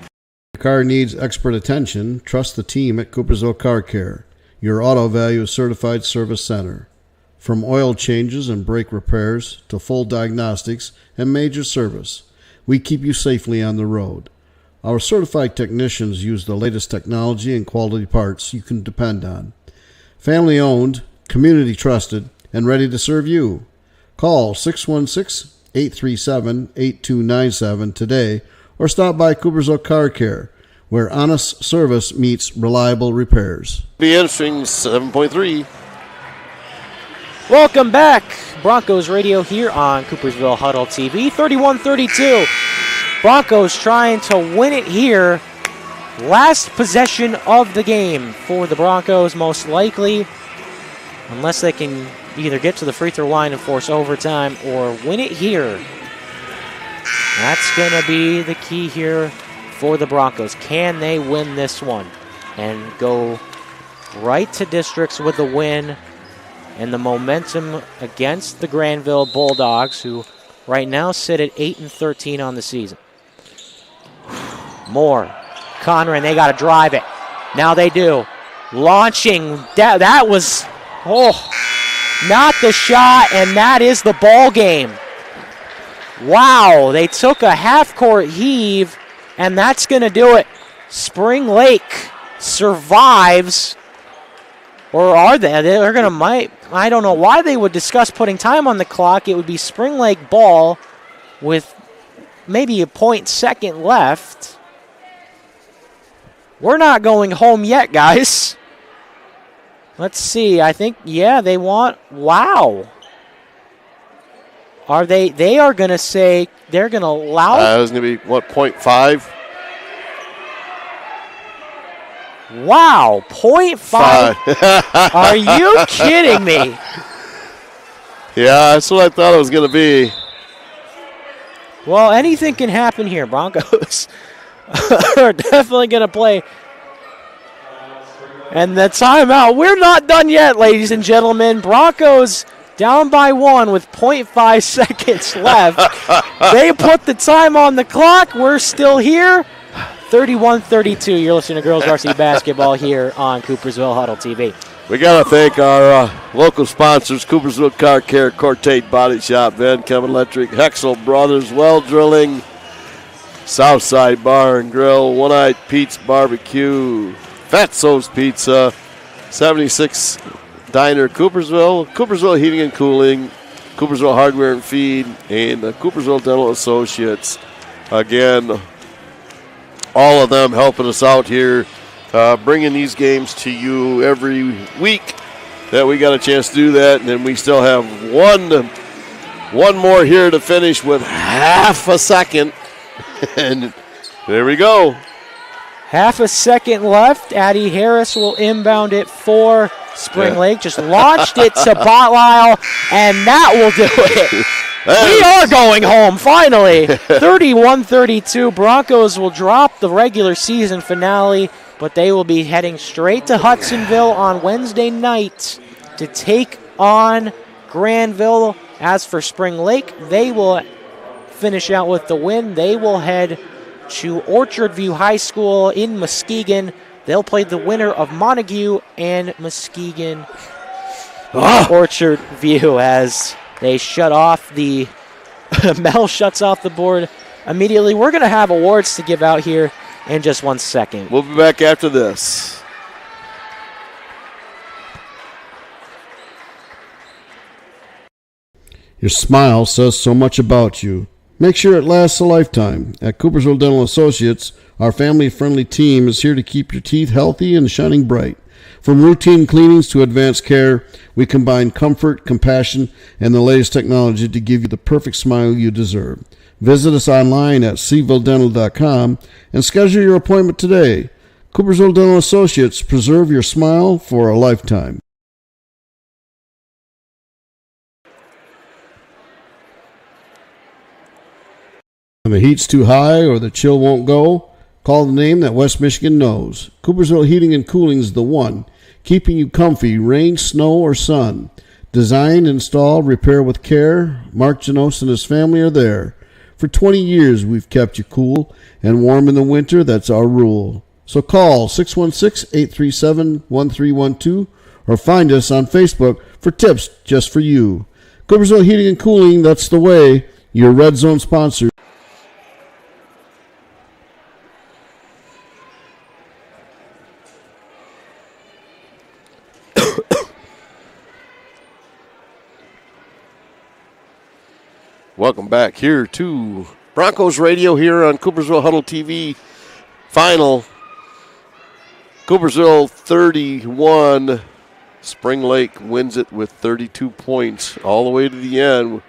If your car needs expert attention, trust the team at Coopersville Car Care, your auto value certified service center. From oil changes and brake repairs to full diagnostics and major service, we keep you safely on the road. Our certified technicians use the latest technology and quality parts you can depend on. Family owned, community trusted, and ready to serve you. Call 616-837-8297 today or stop by Coopersville Car Care, where honest service meets reliable repairs. Be interesting, 7.3. Welcome back. Broncos Radio here on Coopersville Huddle TV. 31-32. Broncos trying to win it here. Last possession of the game for the Broncos, most likely, unless they can either get to the free throw line and force overtime or win it here. That's going to be the key here for the Broncos. Can they win this one and go right to districts with the win and the momentum against the Granville Bulldogs, who right now sit at 8-13 on the season? Moore, Conran, they got to drive it. Now they do. Launching, that was, not the shot, and that is the ball game. Wow, they took a half-court heave, and that's going to do it. Spring Lake survives, or are they? They're going to, I don't know why they would discuss putting time on the clock. It would be Spring Lake ball with maybe a 0.2 left. We're not going home yet, guys. Let's see. I think, they want, wow. Are they are going to say they're going to allow? It was going to be, 0.5? Wow, 0.5. Are you kidding me? Yeah, that's what I thought it was going to be. Well, anything can happen here. Broncos are definitely going to play. And the timeout. We're not done yet, ladies and gentlemen. Broncos down by 1 with 0.5 seconds left. They put the time on the clock. We're still here. 31-32. You're listening to Girls Varsity Basketball here on Coopersville Huddle TV. We got to thank our local sponsors, Coopersville Car Care, Cortate Body Shop, Van Chem Electric, Hexel Brothers, Well Drilling, Southside Bar and Grill, One-Eyed Pete's Barbecue, Fatso's Pizza, 76 Diner, Coopersville Heating and Cooling, Coopersville Hardware and Feed, and Coopersville Dental Associates. Again, all of them helping us out here, bringing these games to you every week that we got a chance to do that. And then we still have one more here to finish with half a second. And there we go. Half a second left. Addie Harris will inbound it for Spring Lake. Just launched it to Botlisle, and that will do it. We are going home, finally. 31-32. Broncos will drop the regular season finale, but they will be heading straight to Hudsonville on Wednesday night to take on Granville. As for Spring Lake, they will finish out with the win. They will head to Orchard View High School in Muskegon. They'll play the winner of Montague and Muskegon. Orchard View as they shut off the Mel shuts off the board immediately. We're going to have awards to give out here in just 1 second. We'll be back after this. Your smile says so much about you. Make sure it lasts a lifetime. At Coopersville Dental Associates, our family-friendly team is here to keep your teeth healthy and shining bright. From routine cleanings to advanced care, we combine comfort, compassion, and the latest technology to give you the perfect smile you deserve. Visit us online at cvilledental.com and schedule your appointment today. Coopersville Dental Associates, preserve your smile for a lifetime. When the heat's too high or the chill won't go, call the name that West Michigan knows. Coopersville Heating and Cooling is the one, keeping you comfy, rain, snow, or sun. Design, install, repair with care. Mark Janos and his family are there. For 20 years, we've kept you cool and warm in the winter. That's our rule. So call 616-837-1312 or find us on Facebook for tips just for you. Coopersville Heating and Cooling, that's the way. Your Red Zone sponsor. Welcome back here to Broncos Radio here on Coopersville Huddle TV. Final, Coopersville 31, Spring Lake wins it with 32 points all the way to the end.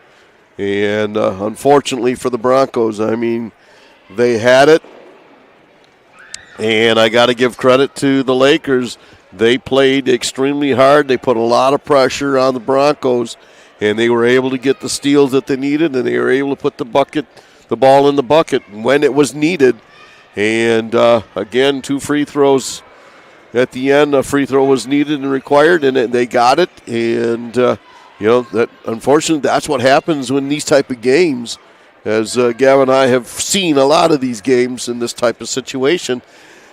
And unfortunately for the Broncos, I mean, they had it. And I got to give credit to the Lakers. They played extremely hard. They put a lot of pressure on the Broncos. And they were able to get the steals that they needed, and they were able to put the ball in the bucket when it was needed. And, again, 2 free throws at the end. A free throw was needed and required, and they got it. And, that unfortunately, that's what happens when these type of games, as Gavin and I have seen a lot of these games in this type of situation.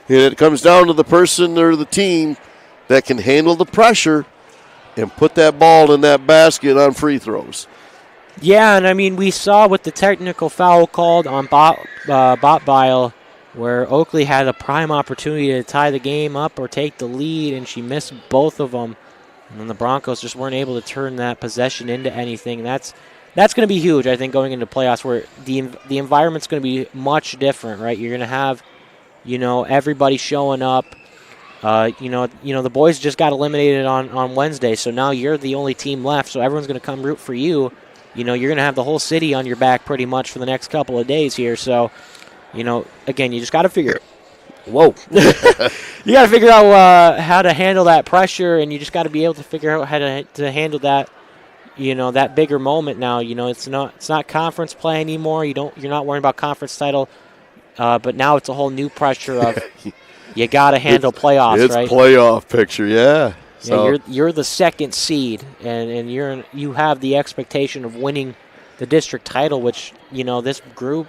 And it comes down to the person or the team that can handle the pressure and put that ball in that basket on free throws. Yeah, and I mean, we saw with the technical foul called on Botlisle, where Oakley had a prime opportunity to tie the game up or take the lead, and she missed both of them. And then the Broncos just weren't able to turn that possession into anything. That's going to be huge, I think, going into playoffs, where the environment's going to be much different, right? You're going to have, everybody showing up. The boys just got eliminated on Wednesday, so now you're the only team left, so everyone's going to come root for you. You're going to have the whole city on your back pretty much for the next couple of days here. So, again, you just got to figure you got to figure out how to handle that pressure, and you just got to be able to figure out how to handle that, that bigger moment now. It's not conference play anymore. You're not worrying about conference title, but now it's a whole new pressure of you got to handle playoffs, it's right? It's playoff picture, yeah. So you're the second seed, and you have the expectation of winning the district title, which this group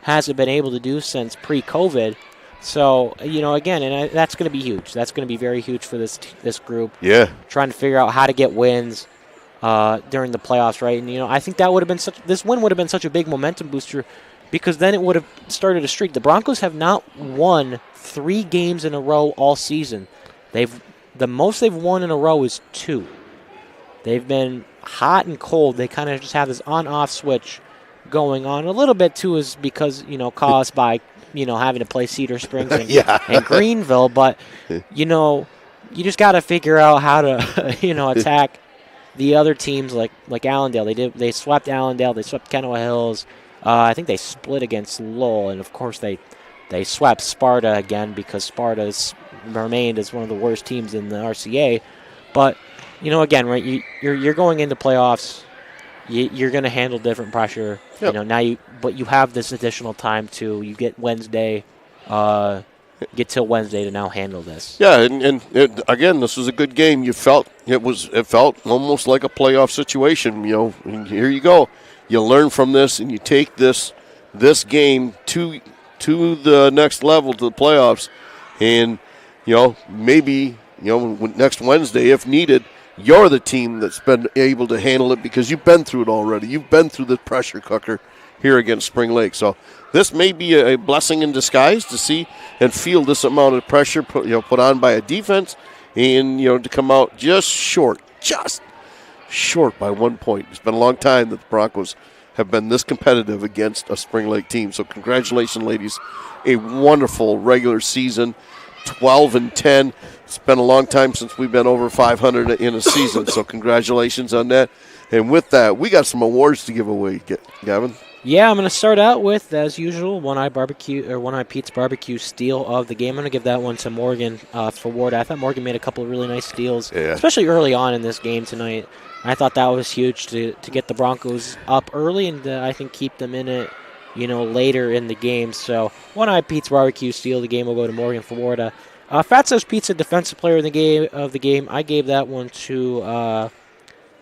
hasn't been able to do since pre-COVID. So again, and that's going to be huge. That's going to be very huge for this group. Yeah. Trying to figure out how to get wins during the playoffs, right? And I think that would have been this win would have been such a big momentum booster, because then it would have started a streak. The Broncos have not won 3 games in a row all season. The most they've won in a row is 2. They've been hot and cold. They kind of just have this on-off switch going on. A little bit too is because caused by having to play Cedar Springs and Greenville, but you just got to figure out how to attack the other teams like Allendale. They swept Allendale. They swept Kenowa Hills. I think they split against Lowell, and of course they swept Sparta again, because Sparta's remained as one of the worst teams in the RCA. But again, right, you're going into playoffs. You're going to handle different pressure. Yep. But you have this additional time you get Wednesday, get till Wednesday to now handle this. Yeah, and again, this was a good game. It felt almost like a playoff situation. And here you go. You learn from this, and you take this game to the next level, to the playoffs, and maybe next Wednesday, if needed, you're the team that's been able to handle it, because you've been through it already. You've been through the pressure cooker here against Spring Lake. So this may be a blessing in disguise to see and feel this amount of pressure put on by a defense, and to come out just short by 1 point. It's been a long time that the Broncos have been this competitive against a Spring Lake team. So congratulations, ladies. A wonderful regular season, 12-10. It's been a long time since we've been over 500 in a season, so congratulations on that. And with that, we got some awards to give away, Gavin. Yeah, I'm going to start out with, as usual, One Eye Pete's Barbecue Steal of the game. I'm going to give that one to Morgan Faward. I thought Morgan made a couple of really nice steals, especially early on in this game tonight. I thought that was huge to get the Broncos up early and I think keep them in it, later in the game. So One Eye Pete's Barbecue Steal of the game will go to Morgan Faward. Fatso's Pizza Defensive Player of the game. I gave that one to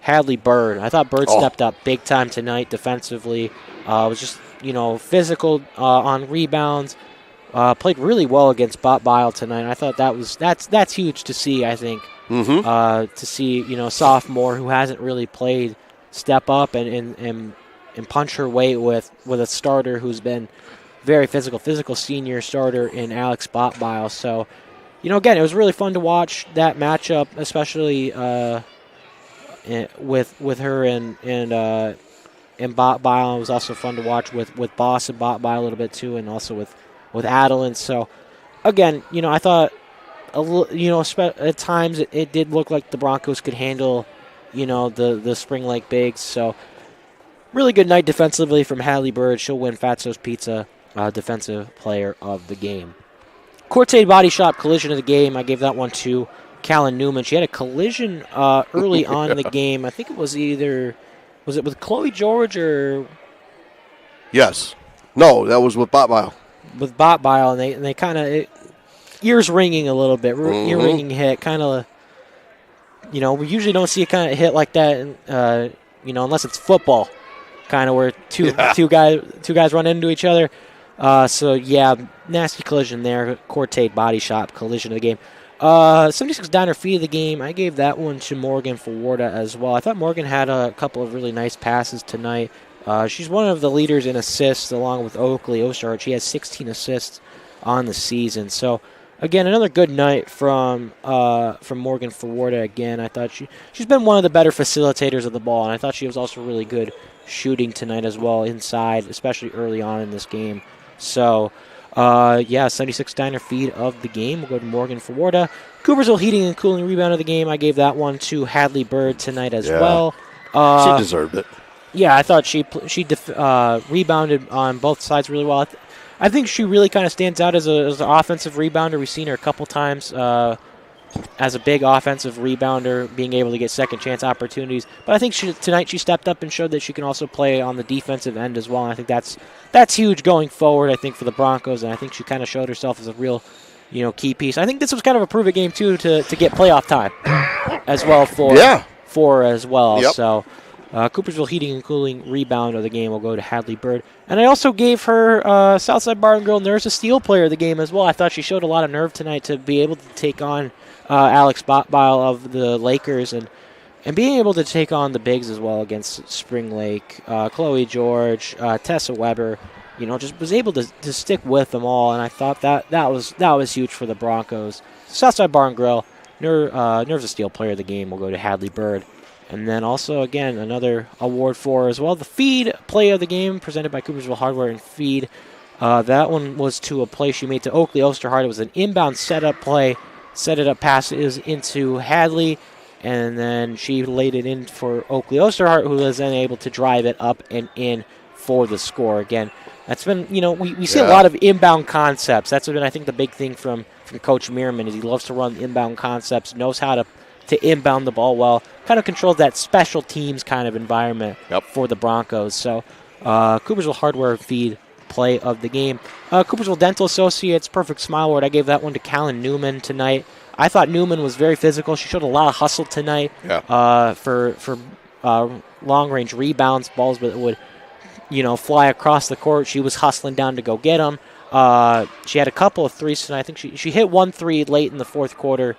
Hadley Bird. I thought Bird stepped up big time tonight defensively. Was just physical on rebounds. Played really well against Bot Bile tonight. I thought that's huge to see. I think to see sophomore who hasn't really played step up and punch her weight with a starter who's been very physical senior starter in Alex Bot Bile. So again, it was really fun to watch that matchup, especially with her and Bot Bile. It was also fun to watch with Boss and Bot Bile a little bit too, and also with Adeline. So again, I thought at times it did look like the Broncos could handle the Spring Lake Bigs. So really good night defensively from Hadley Bird. She'll win Fatso's Pizza Defensive Player of the game. Cortade Body Shop Collision of the game. I gave that one to Callan Newman. She had a collision early on in the game. I think it was it with Chloe George or? Yes. No, that was with Bot Bile. With Bot Bile, and they kind of ears ringing a little bit. Ear ringing hit, kind of. We usually don't see a kind of hit like that, unless it's football, kind of where two guys run into each other. So yeah, nasty collision there. Cortade Body Shop Collision of the game. 76 Diner Fee of the game. I gave that one to Morgan Fawarda as well. I thought Morgan had a couple of really nice passes tonight. She's one of the leaders in assists along with Oakley Oshard. She has 16 assists on the season. So again, another good night from Morgan Fawarda again. I thought she's been one of the better facilitators of the ball, and I thought she was also really good shooting tonight as well inside, especially early on in this game. So 76 Diner feed of the game. We'll go to Morgan Fawarda. Coopersville Heating and Cooling rebound of the game. I gave that one to Hadley Bird tonight as well. She deserved it. Yeah, I thought she rebounded on both sides really well. I think she really kind of stands out as an offensive rebounder. We've seen her a couple times as a big offensive rebounder, being able to get second chance opportunities. But I think tonight she stepped up and showed that she can also play on the defensive end as well. And I think that's huge going forward, I think, for the Broncos. And I think she kind of showed herself as a real, key piece. I think this was kind of a prove-it game, too, to get playoff time as well for as well. Yep. So Coopersville Heating and Cooling rebound of the game will go to Hadley Bird. And I also gave her Southside Bar and Grill Nurse a Steel player of the game as well. I thought she showed a lot of nerve tonight to be able to take on Alex Botbile of the Lakers and being able to take on the bigs as well against Spring Lake, Chloe George, Tessa Weber. Just was able to stick with them all, and I thought that was huge for the Broncos. Southside Bar and Grill, Nerves of Steel player of the game will go to Hadley Bird. And then also, again, another award for as well, the feed play of the game presented by Coopersville Hardware and Feed. That one was to a play she made to Oakley Osterhart. It was an inbound setup play, set it up passes into Hadley, and then she laid it in for Oakley Osterhart, who was then able to drive it up and in for the score. Again, that's been, we see a lot of inbound concepts. That's been, I think, the big thing from Coach Meerman is he loves to run inbound concepts, knows how to inbound the ball well, kind of controls that special teams kind of environment for the Broncos. So Coopersville Hardware Feed play of the game. Coopersville Dental Associates, Perfect Smile Award. I gave that one to Callan Newman tonight. I thought Newman was very physical. She showed a lot of hustle tonight for long-range rebounds, balls that would fly across the court. She was hustling down to go get them. She had a couple of threes tonight. I think she hit 1 3 late in the fourth quarter,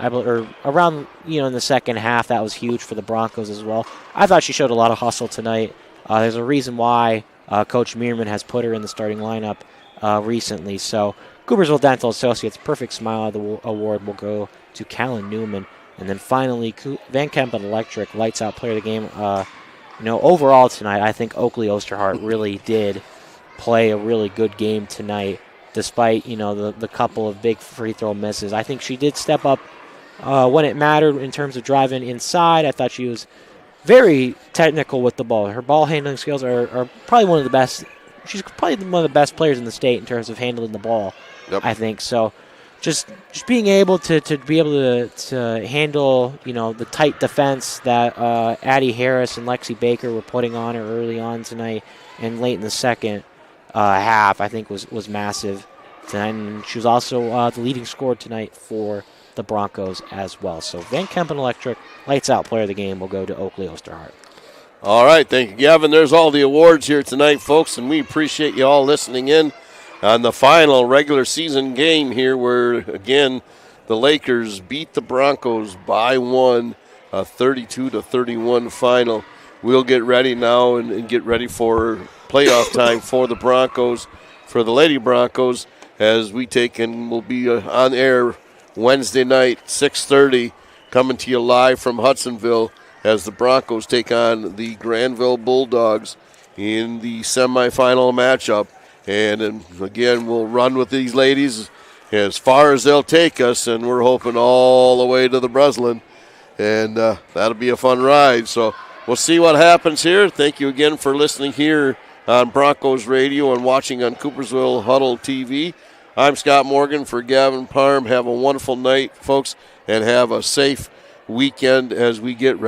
or around in the second half. That was huge for the Broncos as well. I thought she showed a lot of hustle tonight. There's a reason why Coach Meerman has put her in the starting lineup recently. So Coopersville Dental Associates Perfect Smile Award will go to Callan Newman. And then finally, Van Kempen Electric Lights Out Player of the Game. Overall tonight, I think Oakley Osterhart really did play a really good game tonight, despite, the couple of big free throw misses. I think she did step up when it mattered in terms of driving inside. I thought she was very technical with the ball. Her ball handling skills are probably one of the best. She's probably one of the best players in the state in terms of handling the ball, I think. So just being able to handle, the tight defense that Addie Harris and Lexi Baker were putting on her early on tonight and late in the second half, I think was massive. And she was also the leading scorer tonight for the Broncos as well. So Van Kempen Electric Lights Out Player of the Game will go to Oakley Osterhart. All right, thank you, Gavin. There's all the awards here tonight, folks, and we appreciate you all listening in on the final regular season game here where, again, the Lakers beat the Broncos by 1, a 32-31 final. We'll get ready now and get ready for playoff time for the Broncos, for the Lady Broncos, as we take and we'll be on air Wednesday night, 6:30, coming to you live from Hudsonville as the Broncos take on the Granville Bulldogs in the semifinal matchup. And again, we'll run with these ladies as far as they'll take us, and we're hoping all the way to the Breslin. And that'll be a fun ride. So we'll see what happens here. Thank you again for listening here on Broncos Radio and watching on Coopersville Huddle TV. I'm Scott Morgan for Gavin Parham. Have a wonderful night, folks, and have a safe weekend as we get ready.